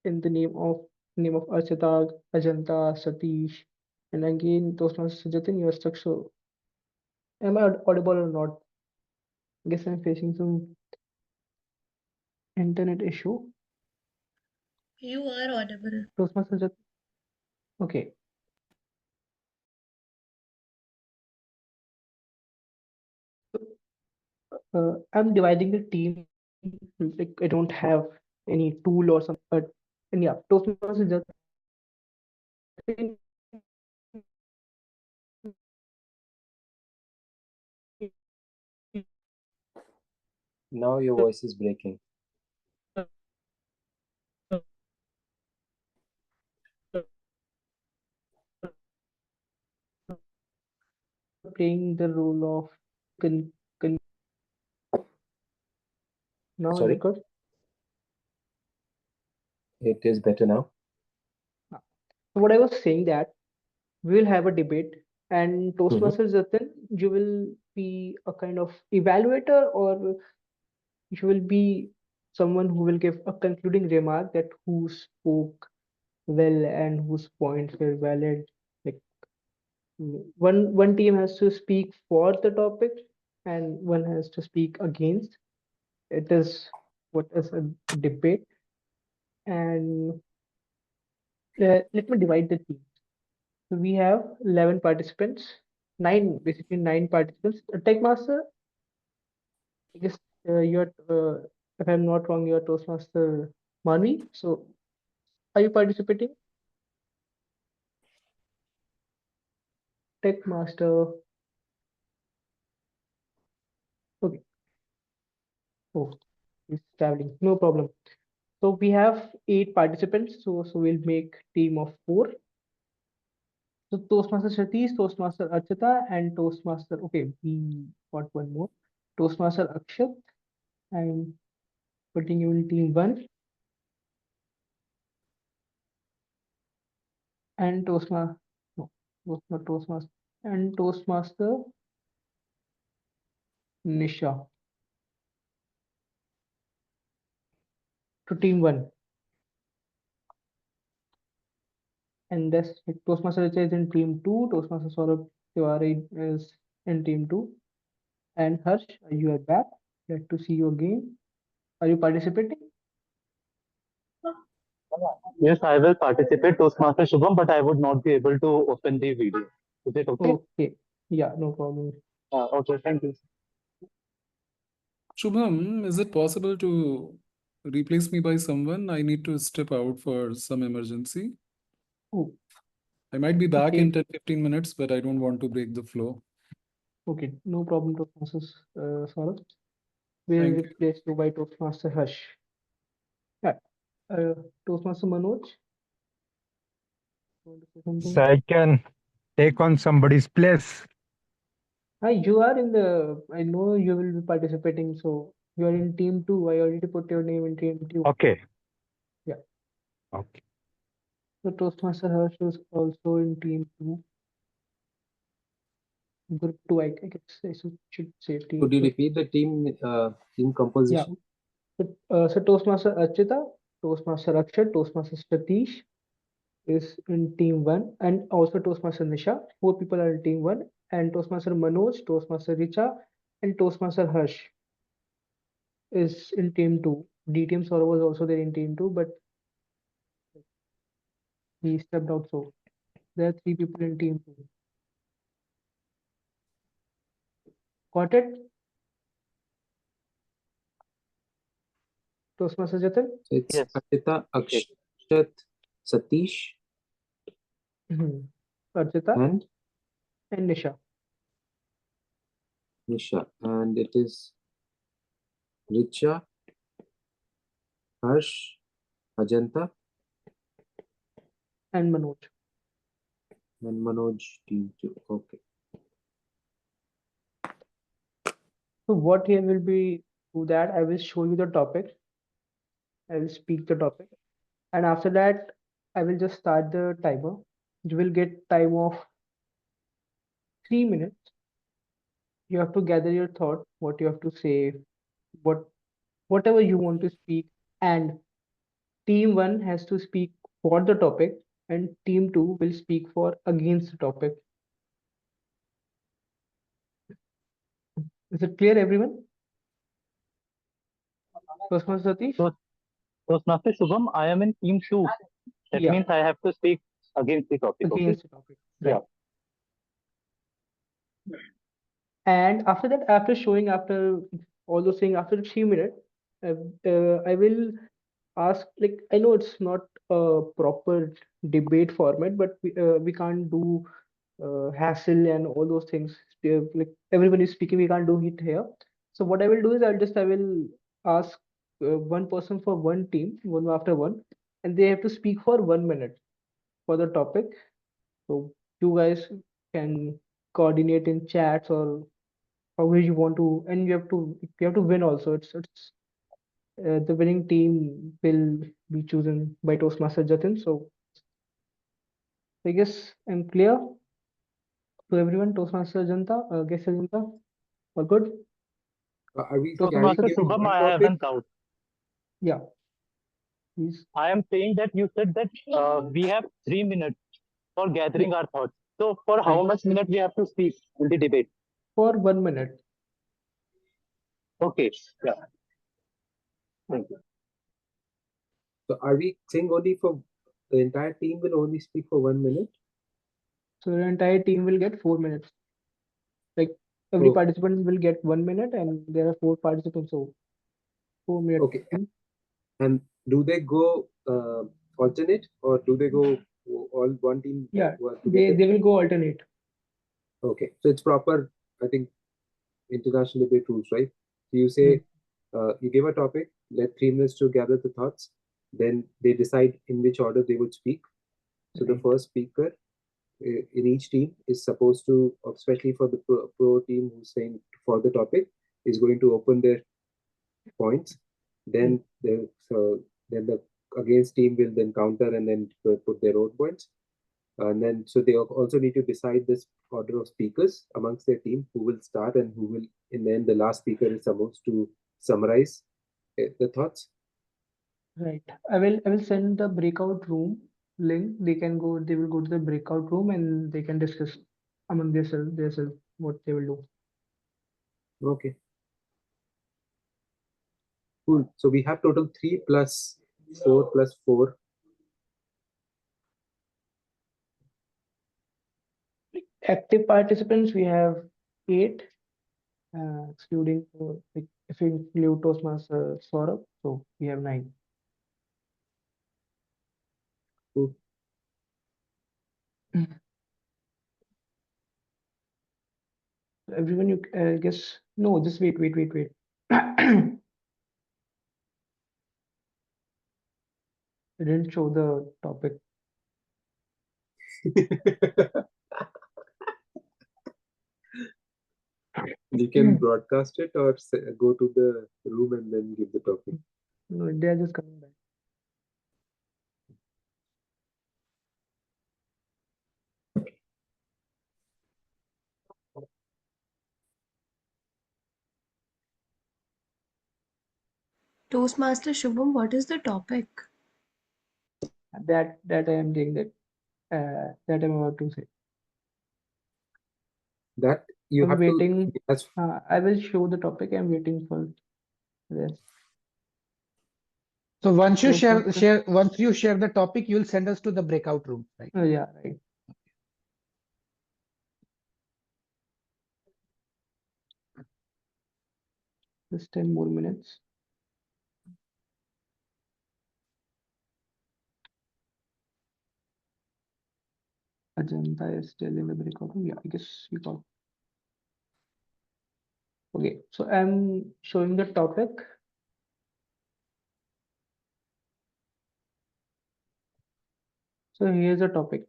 in the name of Archita, Ajanta, Satish, and again Toastmaster Jatin, you are stuck. So am I audible or not? Guess I'm facing some internet issue. You are audible. Toastmaster Jatin. Okay. I'm dividing the team. Like I don't have any tool or something, but and yeah, Toastmaster Jatin. Now your voice is breaking. Playing the role of con, con now is Sorry? it good? It is better now. So what I was saying that we will have a debate and Mhm. Toastmasters Jatin, you will be a kind of evaluator or you will be someone who will give a concluding remark that who spoke well and whose points were valid. Like one team has to speak for the topic and one has to speak against. It is what is a debate. And let me divide the team. So we have 11 participants, basically nine participants. Tech Master, I guess if I'm not wrong, you're Toastmaster Manvi. So are you participating? Tech Master. Okay. Oh, he's traveling. No problem. So we have 8 participants. So we'll make team of 4. So Toastmaster Satish, Toastmaster Archita, and Toastmaster. Okay, we got one more. Toastmaster Akshat. I'm putting you in team 1. And Toastmaster. No, not Toastmaster. And Toastmaster Nisha to team 1. And this Toastmaster Richa is in team 2. Toastmaster Saurabh Tiwari is in team 2. And Harsh, you are back. Glad to see you again. Are you participating? Yes, I will participate, Toastmaster Shubham, but I would not be able to open the video. Is it okay? Okay. Yeah, no problem. Okay, thank you. Shubham, is it possible to replace me by someone? I need to step out for some emergency. Oh, I might be back okay. in 10-15 minutes, but I don't want to break the flow. Okay, no problem, Toastmaster Saurabh. We'll Thank you. replace you by Toastmaster Harsh. Yeah. Toastmaster Manoj, you want to say So something? I can take on somebody's place. Hi, you are in the. I know you will be participating, so you are in team 2. I already put your name in team 2. Okay. Yeah. Okay. So Toastmaster Harsh is also in team 2. Group 2, I guess I should say team Could you 2. repeat the team composition? So Toastmaster Archita, Toastmaster Akshat, Toastmaster Satish is in team 1, and also Toastmaster Nisha. 4 people are in team 1, and Toastmaster Manoj, Toastmaster Richa, and Toastmaster Harsh is in team 2. DTM Saurav was also there in team 2, but he stepped out. So there are 3 people in team 2. Got it? Toastmaster Jatin? So it's Yes. Archita, Akshat, Satish, Archita and and Nisha. Nisha. And it is Richa, Harsh, Ajanta, And Manoj. and Manoj, team 2. Okay. So what here will be do that I will show you the topic. I will speak the topic. And after that, I will just start the timer. You will get time of 3 minutes. You have to gather your thought, what you have to say, what whatever you want to speak, and team one has to speak for the topic, and team two will speak for against the topic. Is it clear, everyone? Tosma Satish? So, Toastmaster Shubham, I am in team 2. That Yeah, means I have to speak against the topic, okay? against the topic. Right. Yeah. And after that, after all those things, after 3 minutes, I will ask, like, I know it's not a proper debate format, but we can't do hassle and all those things. Like everyone is speaking, we can't do it here. So what I will do is I will ask one person for one team, one after one, and they have to speak for 1 minute for the topic. So you guys can coordinate in chats or however you want to, and you have to win also. It's the winning team will be chosen by Toastmaster Jatin. So I guess I'm clear to everyone. Toastmaster Janta, guest Janta, all good? Are we Toastmaster, Toastmaster giving Shubham, one I have topic? one doubt. yeah, please. I am saying that you said that we have 3 minutes for Yeah, gathering our thoughts. So, for how right. much minute we have to speak in the debate? For 1 minute. Okay. Yeah. Thank you. So are we saying only for the entire team will only speak for 1 minute? So the entire team will get 4 minutes. Like every Oh, participant will get 1 minute, and there are 4 participants, so 4 minutes. okay. And do they go alternate or do they go all one team Yeah, work they together? they will go alternate. Okay, so it's proper, I think, international debate rules, right? So you Mm. say you give a topic, let 3 minutes to gather the thoughts, then they decide in which order they would speak. So the Right. first speaker in each team is supposed to, especially for the pro team who's saying for the topic, is going to open their points. Then the against team will then counter and then put their own points. And then so they also need to decide this order of speakers amongst their team who will start and who will. And then the last speaker is supposed to summarize the thoughts. Right. I will send the breakout room link. They will go to the breakout room and they can discuss among themselves what they will do. Okay, cool. So we have total 3 plus 4 plus 4. Active participants, we have 8, excluding like, if we include Toastmaster Saurabh, so we have 9. Cool. Everyone, you guess, no, just wait. I didn't show the topic. You can broadcast it or go to the room and then give the topic. No, they are just coming back. Toastmaster Shubham, what is the topic? That I am doing that I'm about to say. That you I'm have waiting. to. That's I will show the topic. I'm waiting for this. So once you Toastmaster. once you share the topic, you'll send us to the breakout room, right? Yeah, right. Just 10 more minutes. Ajanta is still in the breakout room. Yeah, I guess we got. Okay, so I'm showing the topic. So here's the topic.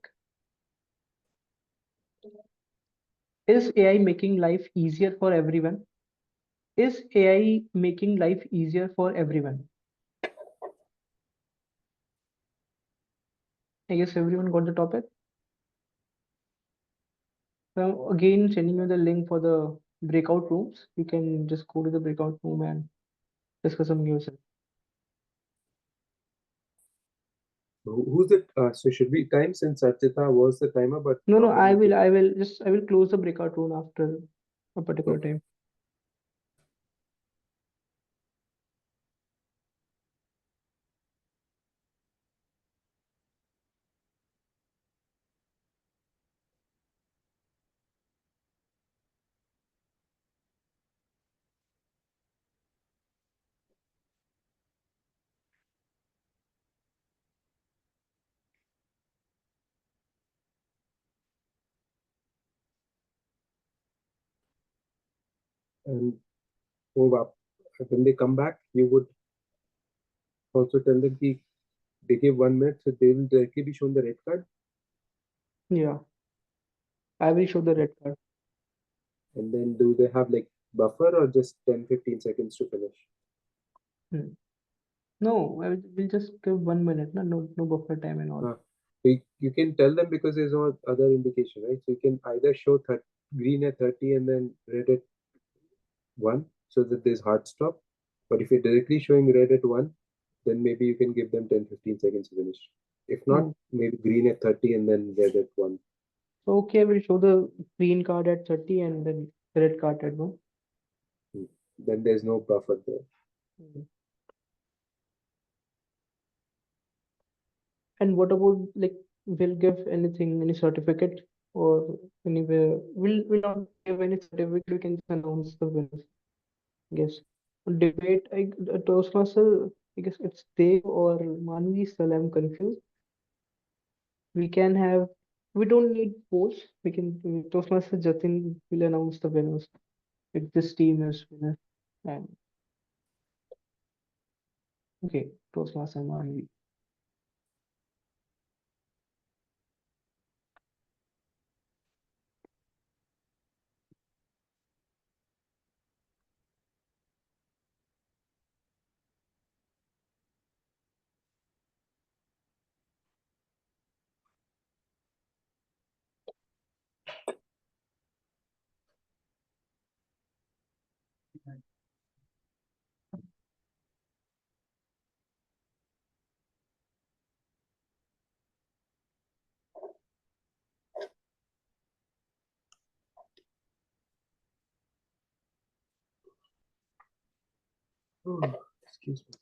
Is AI making life easier for everyone? Is AI making life easier for everyone? I guess everyone got the topic. So again, sending you the link for the breakout rooms. You can just go to the breakout room and discuss some news. Who's it? So should we time since Archita was the timer, but No, not I any- will close the breakout room after a particular Okay. time. And move up. When they come back, you would also tell them they give 1 minute, so they will directly be shown the red card. Yeah, I will show the red card. And then do they have like buffer or just 10-15 seconds to finish? No, we'll just give 1 minute. No buffer time and all. So you can tell them because there's no other indication, right? So you can either show green at 30 and then red at 1 so that there's hard stop. But if you're directly showing red at 1, then maybe you can give them 10-15 seconds to finish. If not, maybe green at 30 and then red at 1. Okay, we'll show the green card at 30 and then the red card at 1. Then there's no buffer there. And what about like we'll give anything, any certificate or anywhere? We'll not give any certificate. We can just announce the winners. I guess debate. Toastmaster. I guess it's Dev or Manvi. Still, I'm confused. We can have. We don't need polls. We can Toastmaster Jatin will announce the winners. If this team is winner. And okay, Toastmaster Manvi. Oh, excuse me.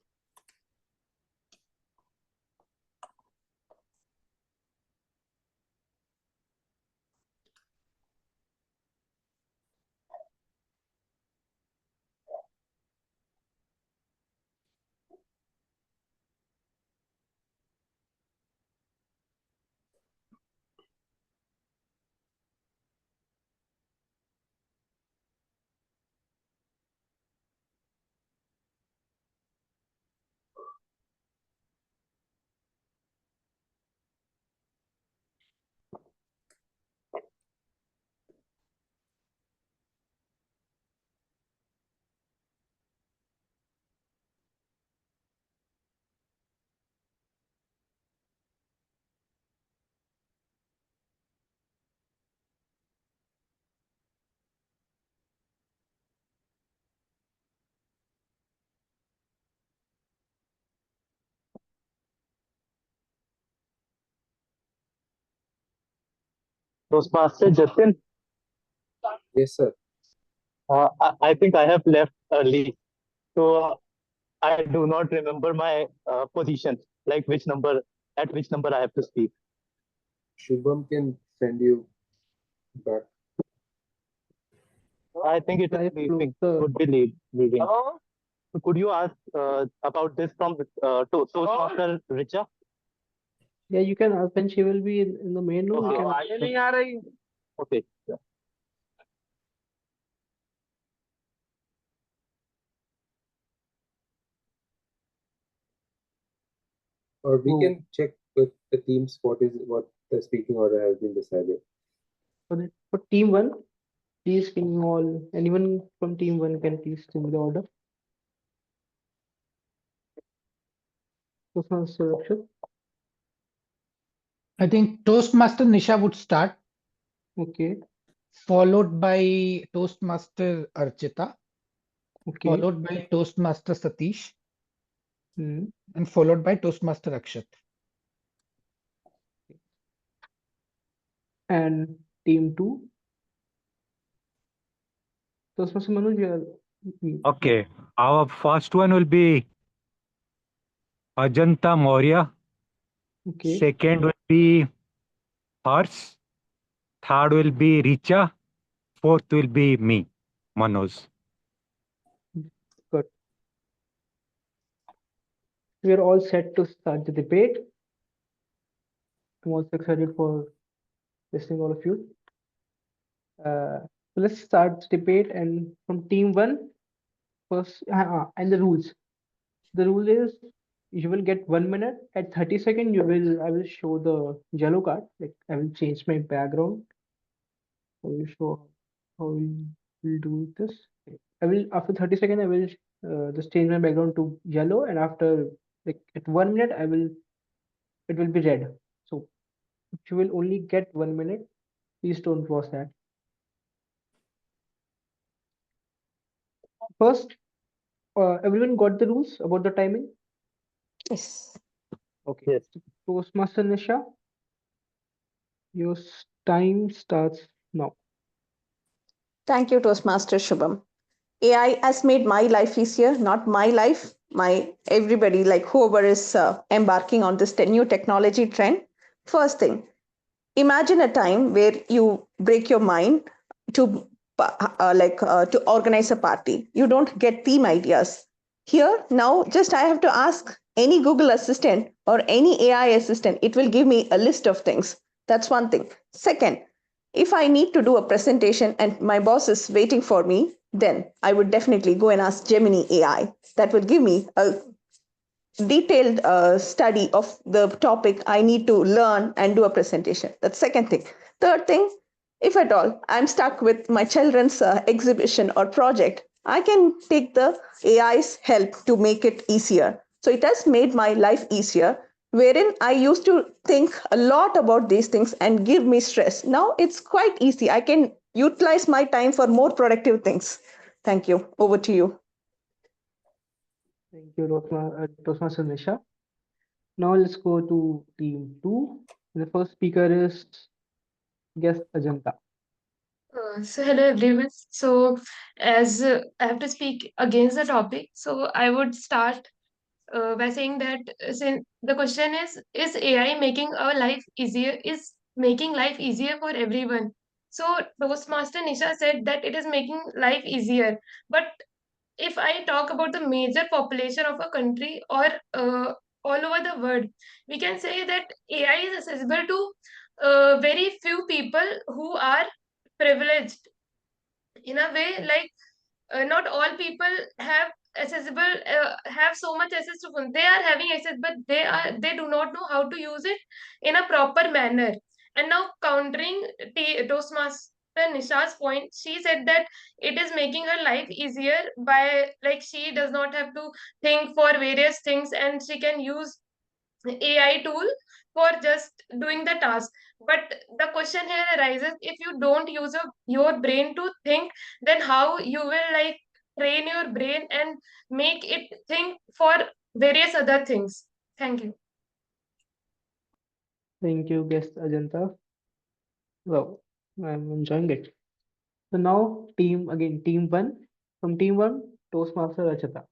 Toastmaster Jatin, Yes, sir. I think I have left early, so I do not remember my position, like at which number I have to speak. Shubham can send you back. I think it is I leaving, close the. would be leaving. So could you ask about this from Toastmaster Richa? Yeah, you can ask when she will be in the main room. You can. Okay. Or we Oh. can check with the teams what the speaking order has been decided. For team one, please can you all anyone from team one can please tell me the order. Toastmaster Rakshit. I think Toastmaster Nisha would start, Okay. followed by Toastmaster Archita, Okay. followed by Toastmaster Satish, Hmm. and followed by Toastmaster Akshat. And team two. Toastmaster Manoj, you are mute. Okay. Our first one will be Ajanta Maurya. Okay. Second will be Harsh. Third will be Richa. Fourth will be me, Manoj. Good. We are all set to start the debate. I'm also excited for listening all of you. So let's start the debate. And from team one, first, and the rules. The rule is you will get 1 minute. At 30 seconds, I will show the yellow card. Like I will change my background. I will show how we'll do this. I will after 30 seconds, I will just change my background to yellow, and after like at 1 minute, it will be red. So if you will only get 1 minute, please don't cross that. First, everyone got the rules about the timing? Yes. Okay. Yes. Toastmaster Nisha, your time starts now. Thank you, Toastmaster Shubham. AI has made my life easier, not my life, my everybody, like whoever is embarking on this new technology trend. First thing, imagine a time where you break your mind to to organize a party. You don't get theme ideas. Here now, just I have to ask any Google assistant or any AI assistant. It will give me a list of things. That's one thing. Second, if I need to do a presentation and my boss is waiting for me, then I would definitely go and ask Gemini AI. That will give me a detailed study of the topic I need to learn and do a presentation. That's second thing. Third thing, if at all I'm stuck with my children's exhibition or project, I can take the AI's help to make it easier. So it has made my life easier, wherein I used to think a lot about these things and give me stress. Now it's quite easy. I can utilize my time for more productive things. Thank you. Over to you. Thank you, Toastmaster Nisha. Now let's go to team two. The first speaker is guest Ajanta. So hello everyone. So as I have to speak against the topic, so I would start by saying that since the question is AI making our life easier? Is making life easier for everyone? So Toastmaster Nisha said that it is making life easier, but if I talk about the major population of a country or all over the world, we can say that AI is accessible to very few people who are privileged in a way, like not all people have accessible have so much access to phone. They are having access, but they do not know how to use it in a proper manner. And now countering Toastmaster Nisha's point, she said that it is making her life easier by, like, she does not have to think for various things and she can use AI tool for just doing the task. But the question here arises, if you don't use your brain to think, then how you will like train your brain and make it think for various other things? Thank you. Thank you, guest Ajanta. Wow, I'm enjoying it. So now team one. From team one, Toastmaster Ajanta.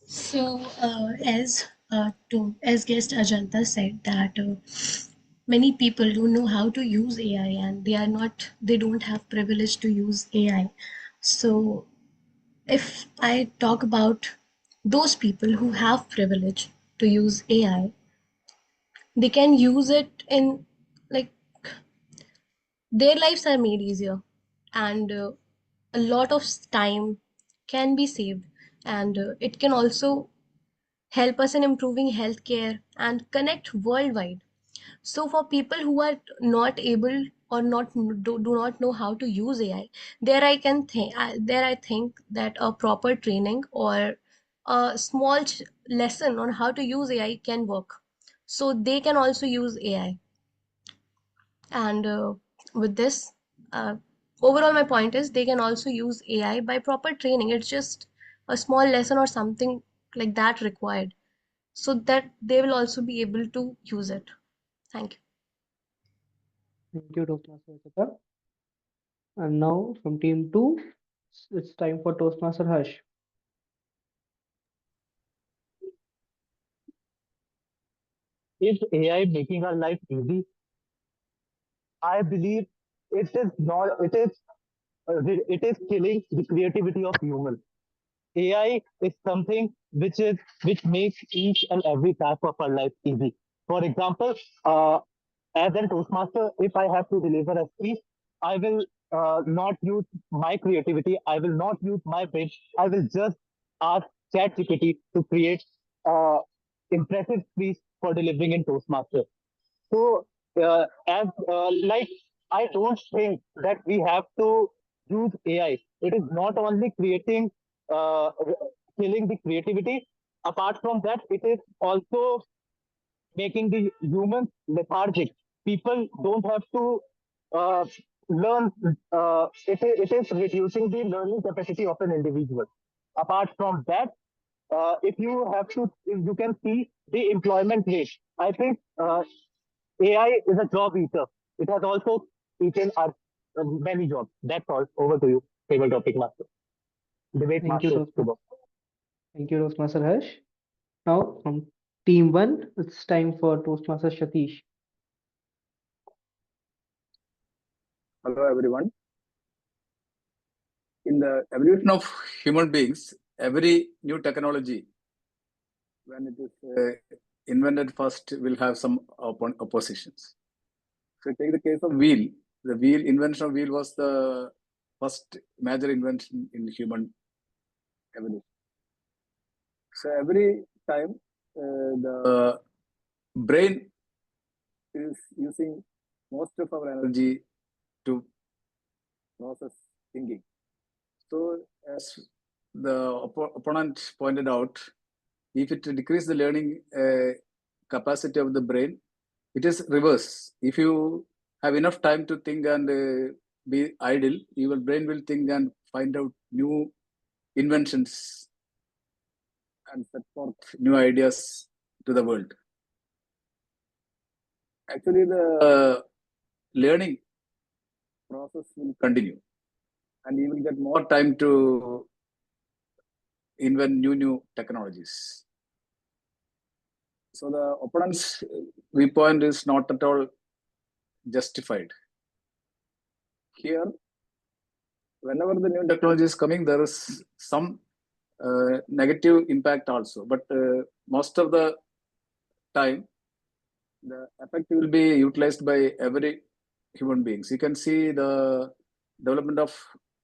So, as guest Ajanta said that many people don't know how to use AI and they don't have privilege to use AI. So, if I talk about those people who have privilege to use AI, they can use it in, like, their lives are made easier, and a lot of time can be saved, and it can also help us in improving healthcare and connect worldwide. So for people who are not able or do not know how to use AI, there I think that a proper training or a small lesson on how to use AI can work. So they can also use AI. And with this, uh, overall, my point is they can also use AI by proper training. It's just a small lesson or something like that required, so that they will also be able to use it. Thank you. Thank you, Toastmaster Archita. And now from team 2, it's time for Toastmaster Harsh. Is AI making our life easy? I believe it is not. It is killing the creativity of human. AI is something which makes each and every task of our life easy. For example, as a Toastmaster, if I have to deliver a speech, I will not use my creativity. I will not use my brain. I will just ask ChatGPT to create impressive speech for delivering in Toastmaster. So, as like, I don't think that we have to use AI. It is not only killing the creativity. Apart from that, it is also making the humans lethargic. People don't have to uh, learn. It is reducing the learning capacity of an individual. Apart from that, if you can see the employment rate. I think AI is a job eater. It has also eaten our many jobs. That's all. Over to you, table topic master, debate Thank you, master. Toastmaster. Thank you, Toastmaster Harsh. Now from team 1, it's time for Toastmaster Satish. Hello, everyone. In the evolution of human beings, every new technology, when it is invented first, will have some oppositions. So take the case of wheel. The wheel invention of wheel was the first major invention in human evolution. So every time the brain is using most of our energy to process thinking. So as the opponent pointed out, if it decreases the learning capacity of the brain, it is reverse. If you have enough time to think and be idle, your brain will think and find out new inventions and set forth new ideas to the world. Actually, the learning process will continue, and you will get more time to invent new technologies. So the opponent's viewpoint is not at all justified. Here, whenever the new technology is coming, there is some negative impact also. But most of the time, the effect will be utilized by every human beings. You can see the development of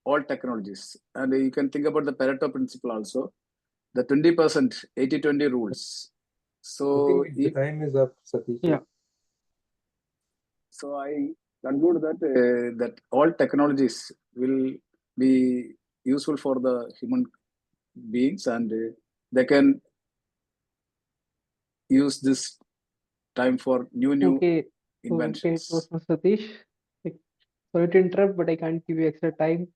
all technologies, and you can think about the Pareto principle also, the 20%, 80-20 rules. I So, think the time is up, Satish. Yeah. So I conclude that that all technologies will be useful for the human beings, and they can use this time for new Okay, inventions. Toastmaster Satish. Like, sorry to interrupt, but I can't give you extra time.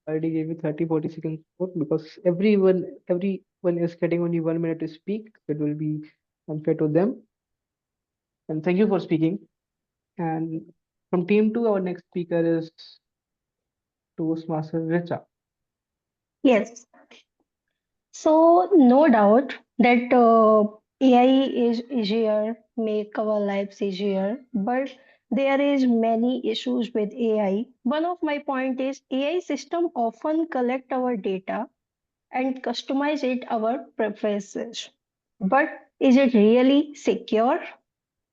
I already gave you 30-40 seconds more because everyone is getting only 1 minute to speak. It will be unfair to them. And thank you for speaking. And from team 2, our next speaker is Toastmaster Richa. Yes. So no doubt that AI is easier, make our lives easier, but there is many issues with AI. One of my point is AI system often collect our data and customize it our preferences. But is it really secure?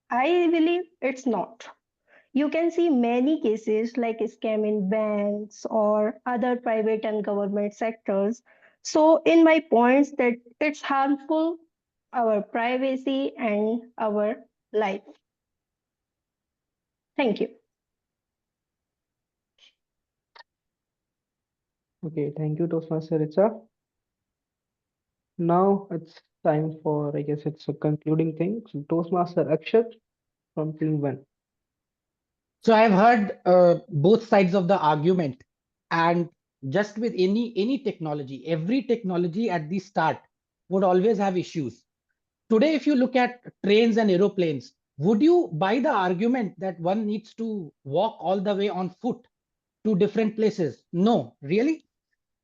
I believe it's not. You can see many cases like scam in banks or other private and government sectors. So in my points that it's harmful our privacy and our life. Thank you. Okay, thank you, Toastmaster Richa. Now it's time for, I guess it's a concluding thing. So Toastmaster Akshat from Team 1. So I've heard both sides of the argument, and just with any technology, every technology at the start would always have issues. Today, if you look at trains and aeroplanes, would you buy the argument that one needs to walk all the way on foot to different places? No, really?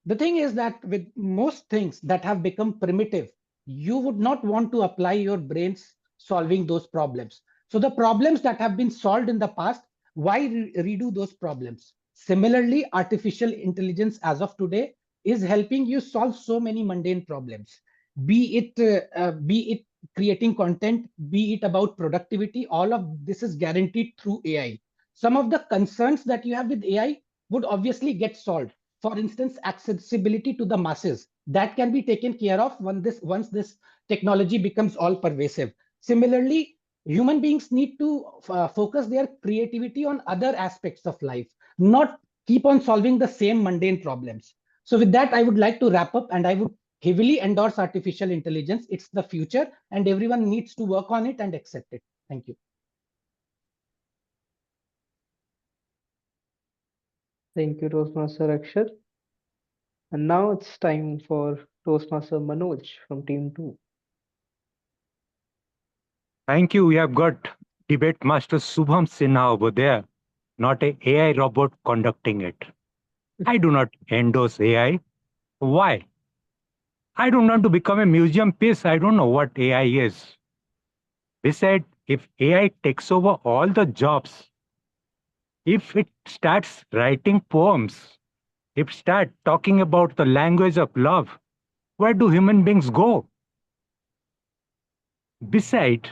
The thing is that with most things that have become primitive, you would not want to apply your brains solving those problems. So the problems that have been solved in the past, why redo those problems? Similarly, artificial intelligence as of today is helping you solve so many mundane problems, be it creating content, be it about productivity. All of this is guaranteed through AI. Some of the concerns that you have with AI would obviously get solved. For instance, accessibility to the masses, that can be taken care of once this technology becomes all pervasive. Similarly, human beings need to focus their creativity on other aspects of life, not keep on solving the same mundane problems. So with that, I would like to wrap up, and I would heavily endorse artificial intelligence. It's the future, and everyone needs to work on it and accept it. Thank you. Thank you, Toastmaster Akshat. And now it's time for Toastmaster Manoj from Team 2. Thank you. We have got debate master Subham Sinha over there, not a AI robot conducting it. I do not endorse AI. Why? I don't want to become a museum piece. I don't know what AI is. Besides, if AI takes over all the jobs, if it starts writing poems, if it starts talking about the language of love, where do human beings go? Besides,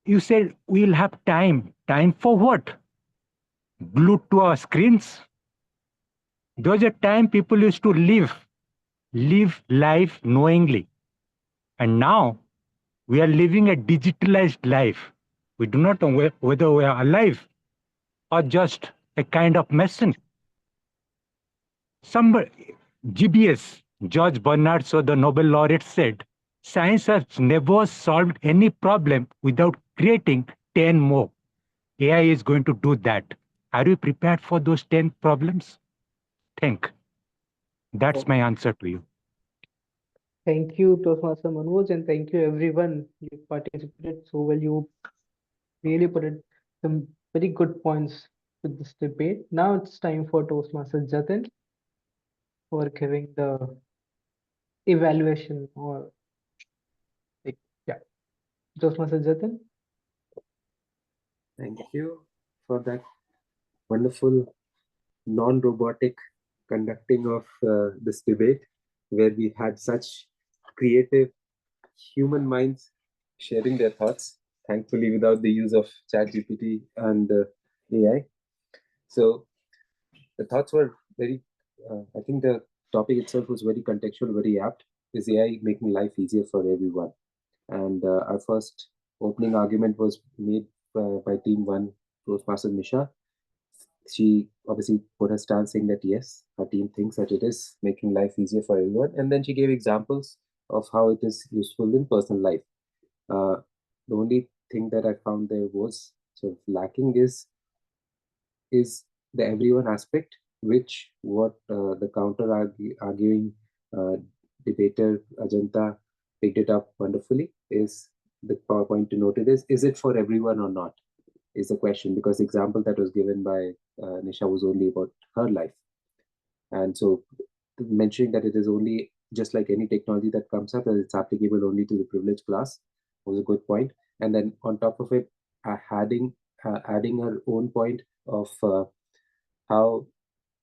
you said we'll have time. Time for what? Glued to our screens? There was a time people used to live life knowingly. And now we are living a digitalized life. We do not know whether we are alive or just a kind of machine. Somebody, GBS, George Bernard Shaw, the Nobel laureate, said, science has never solved any problem without creating 10 more. AI is going to do that. Are you prepared for those 10 problems? Think. That's my answer to you. Thank you, Toastmaster Manoj, and thank you everyone. You participated so well. You really put in some very good points with this debate. Now it's time for Toastmaster Jatin for giving the evaluation or yeah. Toastmaster Jatin. Thank you for that wonderful non-robotic conducting of this debate, where we had such creative human minds sharing their thoughts, thankfully without the use of ChatGPT and AI. So the thoughts were very, I think the topic itself was very contextual, very apt. Is AI making life easier for everyone? And our first opening argument was made by Team 1, Toastmaster Nisha. She obviously put her stance saying that yes, her team thinks that it is making life easier for everyone. And then she gave examples of how it is useful in personal life. The only thing that I found there was sort of lacking is the everyone aspect, which what the counter arguing debater Ajanta picked it up wonderfully. Is the PowerPoint to note it is it for everyone or not? Is the question, because the example that was given by Nisha was only about her life. And so mentioning that it is only just like any technology that comes up, that it's applicable only to the privileged class was a good point. And then on top of it, adding her own point of how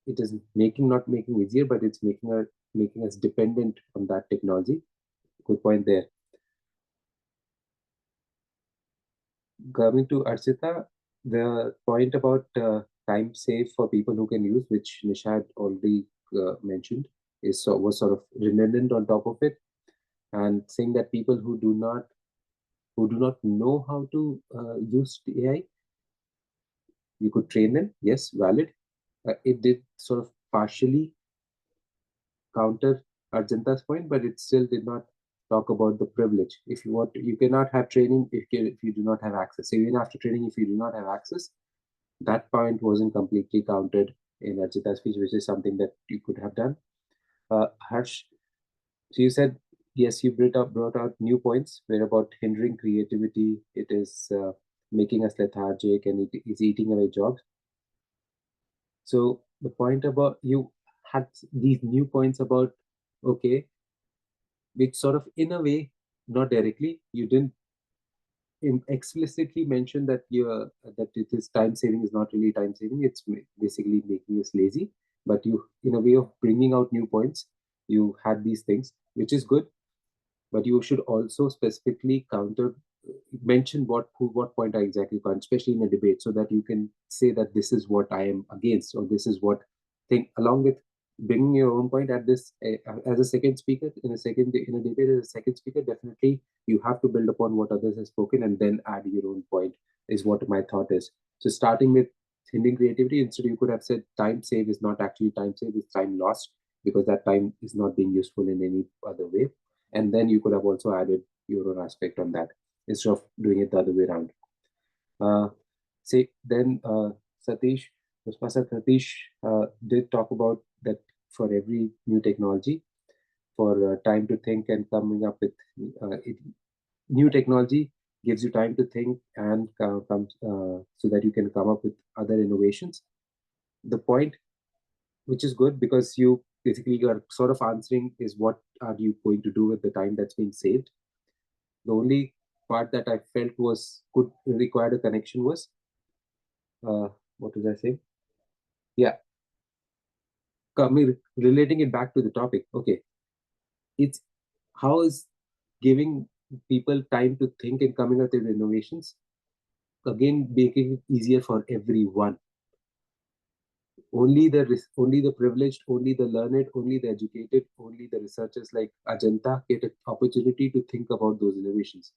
it is not making easier, but it's making us dependent on that technology. Good point there. Coming to Archita, the point about time save for people who can use, which Nisha had already mentioned, was sort of redundant on top of it, and saying that people who do not know how to use the AI, you could train them. Yes, valid. It did sort of partially counter Arjanta's point, but it still did not talk about the privilege. If you want, you cannot have training if you do not have access. So even after training, if you do not have access, that point wasn't completely counted in Arjita's speech, which is something that you could have done. Harsh, so you said, yes, you brought out new points where about hindering creativity, it is making us lethargic, and it is eating away jobs. So the point about you had these new points about, okay, which sort of in a way, not directly, you didn't explicitly mention that that it is time saving is not really time saving. It's basically making us lazy. But you, in a way of bringing out new points, you had these things, which is good. But you should also specifically mention what point I exactly can't, especially in a debate, so that you can say that this is what I am against, or this is what thing, along with bringing your own point at this as a second speaker in a debate as a second speaker. Definitely, you have to build upon what others have spoken and then add your own point. Is what my thought is. So starting with hindering creativity, instead you could have said time save is not actually time save; it's time lost, because that time is not being useful in any other way. And then you could have also added your own aspect on that instead of doing it the other way around. Satish, Satish did talk about that for every new technology, for time to think and coming up with new technology gives you time to think and so that you can come up with other innovations. The point, which is good, because you basically are sort of answering is what are you going to do with the time that's being saved. The only part that I felt could require a connection was what was I saying? Yeah, relating it back to the topic. Okay, it's how is giving people time to think and coming up with innovations, again making it easier for everyone. Only the privileged, only the learned, only the educated, only the researchers like Ajanta get an opportunity to think about those innovations.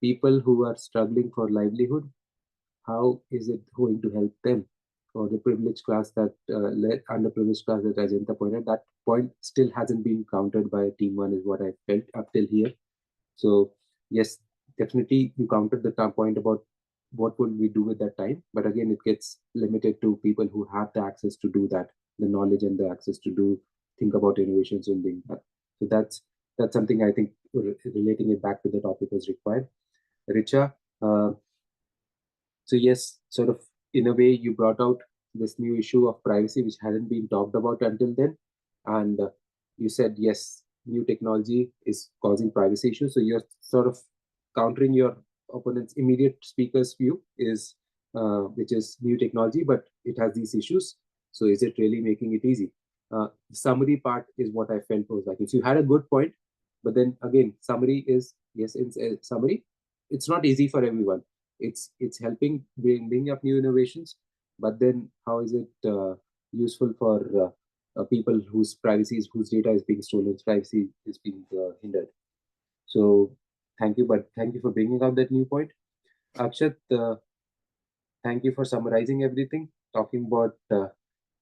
People who are struggling for livelihood, how is it going to help them? Or the privileged class that underprivileged class that Ajanta pointed, that point still hasn't been countered by Team One, is what I felt up till here. So yes, definitely you counted the point about what would we do with that time, but again it gets limited to people who have the access to do that, the knowledge and the access to think about innovations and doing that. So that's something I think relating it back to the topic was required. Richa, so yes, sort of in a way you brought out this new issue of privacy which hadn't been talked about until then, and you said yes, new technology is causing privacy issues. So you're sort of countering your opponent's immediate speaker's view is which is new technology, but it has these issues. So is it really making it easy? The summary part is what I felt was like. If you had a good point, but then again, summary is yes, in summary, it's not easy for everyone. It's helping bring up new innovations, but then how is it useful for people whose data is being stolen, privacy is being hindered? So thank you, but thank you for bringing out that new point. Akshat, thank you for summarizing everything, talking about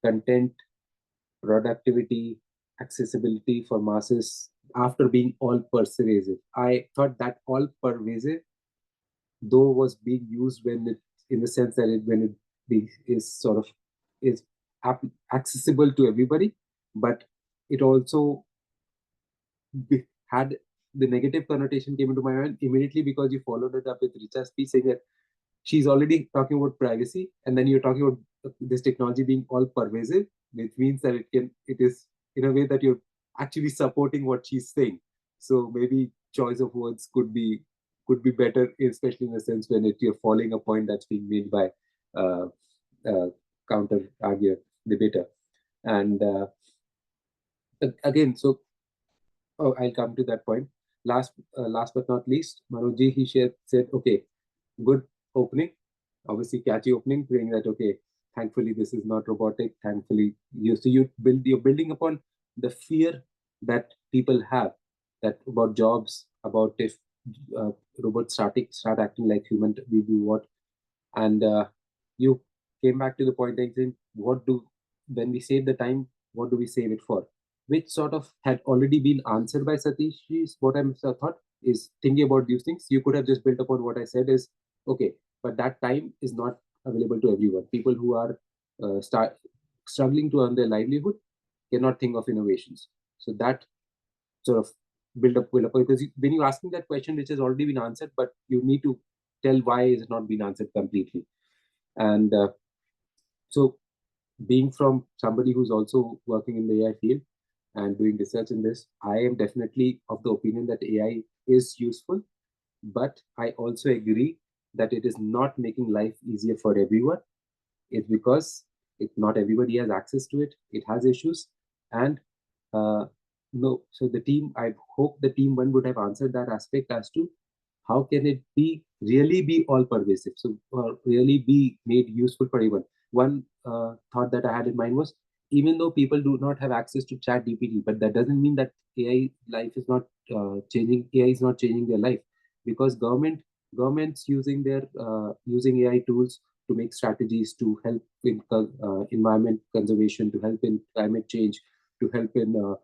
content, productivity, accessibility for masses after being all pervasive. I thought that all pervasive, though, was being used when it, in the sense that is sort of is accessible to everybody, but it also had the negative connotation came into my mind immediately because you followed it up with Richa's speech saying that she's already talking about privacy, and then you're talking about this technology being all pervasive, which means that it is in a way that you're actually supporting what she's saying. So maybe choice of words could be better, especially in the sense when you're following a point that's being made by counter arguer debater. And again, so I'll come to that point. Last but not least, Manojji, he said, okay, good opening, obviously catchy opening, saying that okay, thankfully this is not robotic. Thankfully, you're building upon the fear that people have that about jobs, about if robots start acting like human, we do what? And you came back to the point saying, when we save the time, what do we save it for? which sort of had already been answered by Satish. Is what I'm thought is thinking about these things. You could have just built upon what I said is okay, but that time is not available to everyone. People who are struggling to earn their livelihood cannot think of innovations. So that sort of build up because when you ask me that question, which has already been answered, but you need to tell why is it not been answered completely. And so being from somebody who's also working in the AI field and doing research in this, I am definitely of the opinion that AI is useful, but I also agree that it is not making life easier for everyone. It's because not everybody has access to it. It has issues. And no, so the team, I hope the team one would have answered that aspect as to how can it really be all pervasive, so really be made useful for everyone. One thought that I had in mind was, even though people do not have access to chat GPT, but that doesn't mean that AI life is not changing. AI is not changing their life, because governments using AI tools to make strategies to help in environment conservation, to help in climate change, to help in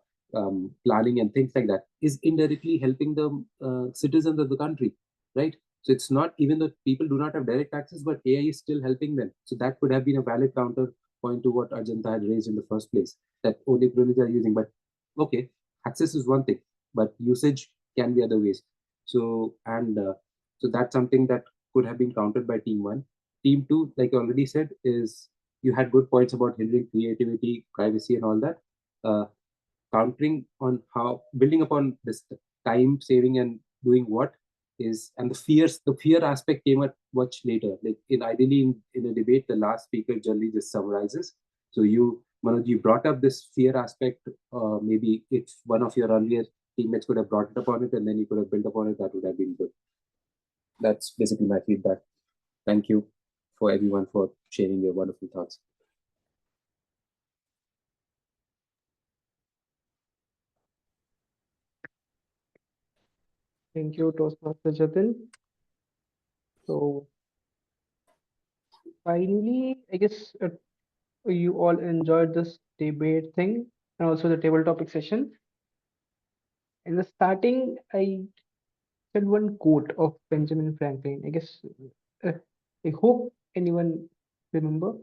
planning and things like that, is indirectly helping the citizens of the country, right? So it's not, even though people do not have direct access, but AI is still helping them. So that could have been a valid counterpoint to what Ajanta had raised in the first place, that only privileged are using. But okay, access is one thing, but usage can be other ways. So so that's something that could have been countered by team one. Team two, like I already said, is you had good points about hindering creativity, privacy, and all that. Countering on how building upon this time saving and doing what is, and the fear aspect came at much later. Like ideally in a debate, the last speaker generally just summarizes. So Manoj, you brought up this fear aspect. Maybe if one of your earlier teammates could have brought it upon it, and then you could have built upon it, that would have been good. That's basically my feedback. Thank you for everyone for sharing your wonderful thoughts. Thank you, Toastmaster Jatin. So finally, I guess you all enjoyed this debate thing and also the table topic session. In the starting, I said one quote of Benjamin Franklin. I guess I hope anyone remember.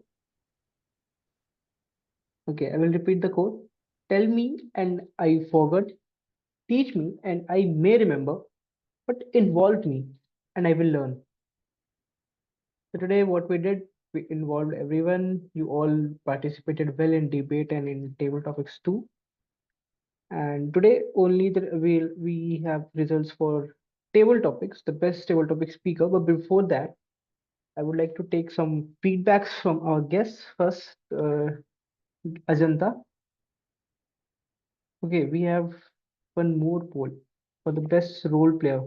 Okay, I will repeat the quote. Tell me and I forgot. Teach me and I may remember. But involve me and I will learn. So today what we did, we involved everyone. You all participated well in debate and in table topics too. And today only we have results for table topics, the best table topic speaker. But before that, I would like to take some feedbacks from our guests first. Ajanta. Okay, we have one more poll for the best role player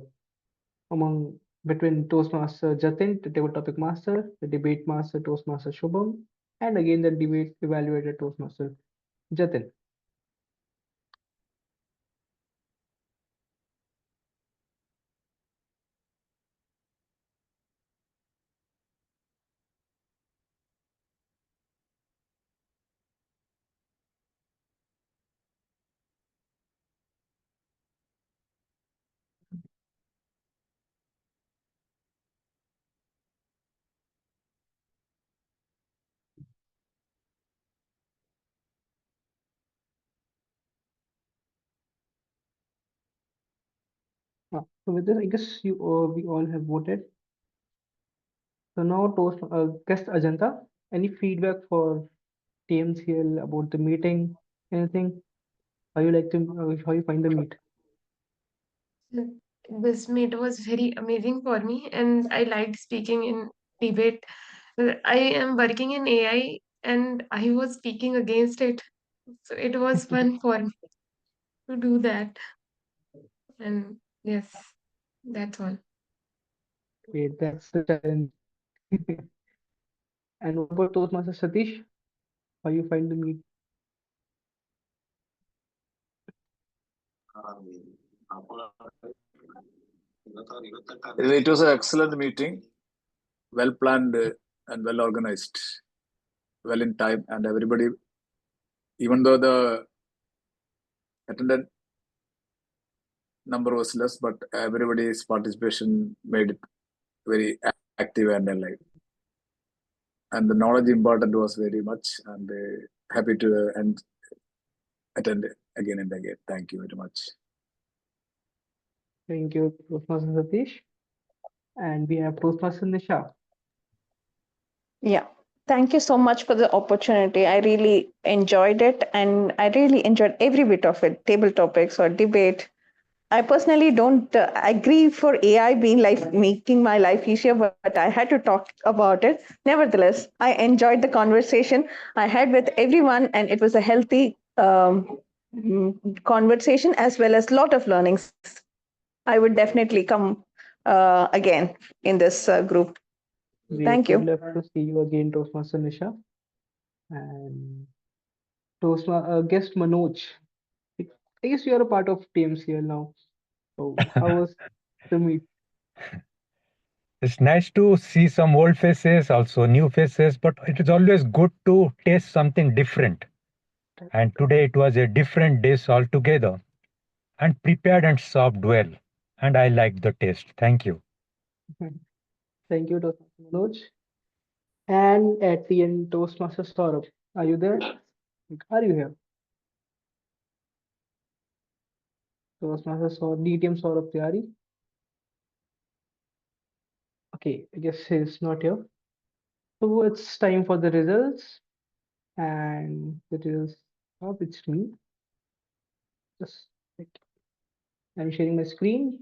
among between Toastmaster Jatin, the table topic master, the debate master Toastmaster Shubham, and again the debate evaluator Toastmaster Jatin. So with this, I guess we all have voted. So now guest Ajanta, any feedback for TMCL about the meeting? Anything? How you like to how you find the meet? This meet was very amazing for me, and I liked speaking in debate. I am working in AI, and I was speaking against it, so it was fun for me to do that. And yes, that's all. Great, that's the challenge. And what about Toastmaster Satish? How you find the meet? It was an excellent meeting, well planned and well organized, well in time, and everybody, even though the attended number was less, but everybody's participation made it very active and alive. And the knowledge imparted was very much, and happy to attend again and again. Thank you very much. Thank you, Toastmaster Satish. And we have Toastmaster Nisha. Yeah. Thank you so much for the opportunity. I really enjoyed it, and I really enjoyed every bit of it, table topics or debate. I personally don't agree for AI being like making my life easier, but I had to talk about it. Nevertheless, I enjoyed the conversation I had with everyone, and it was a healthy conversation as well as lot of learnings. I would definitely come again in this group. We Thank would you. love to see you again, Toastmaster Nisha. And guest Manoj. I guess you are a part of TMCL now. So how was the meet? It's nice to see some old faces, also new faces, but it is always good to taste something different. And today it was a different dish altogether, and prepared and served well. And I liked the taste. Thank you. Thank you, Toastmaster Manoj. And at the end, Toastmaster Saurabh. Are you there? Are you here? Toastmaster Saurabh, DTM Saurabh Tiwari. Okay, I guess he's not here. So it's time for the results. And the results of it's me. Just like I'm sharing my screen.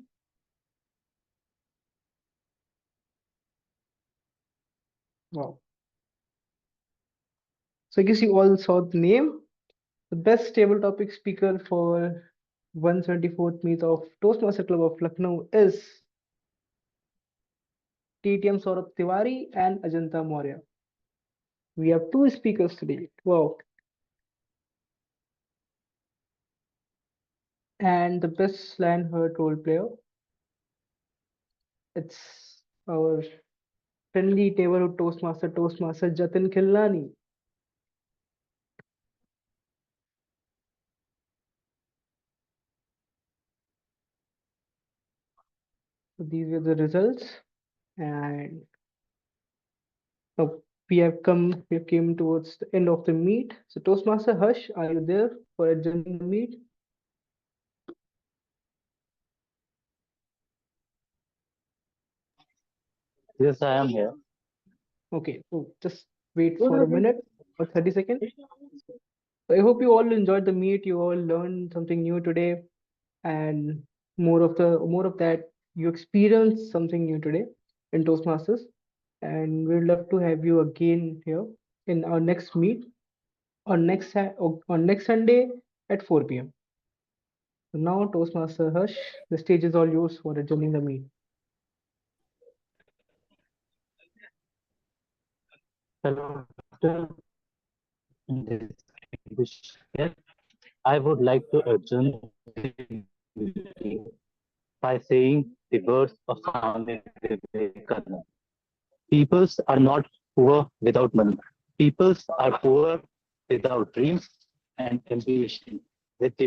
Wow. So I guess you all saw the name. The best table topic speaker for 174th meet of Toastmaster Club of Lucknow is TTM Saurabh Tiwari and Ajanta Maurya. We have two speakers today. Wow. And the best land heard role player. It's our friendly neighborhood Toastmaster Jatin Khilnani. So these were the results, and now we came towards the end of the meet. So Toastmaster Hush, are you there for adjourning the meet? Yes, I am here. Okay, so just wait for a minute or 30 seconds. So I hope you all enjoyed the meet. You all learned something new today, and more of that, you experienced something new today in Toastmasters. And we'd love to have you again here in our next meet on next Sunday at 4 p.m. So now, Toastmaster Hush, the stage is all yours for adjourning the meet. Hello, Doctor. In this distinguished guest, I would like to adjourn the meeting by saying the words of Swami Vivekananda. Peoples are not poor without money. Peoples are poor without dreams and ambition. With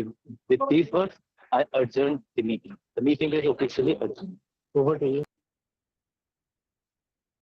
these words, I adjourn the meeting. The meeting is officially adjourned. Over to you.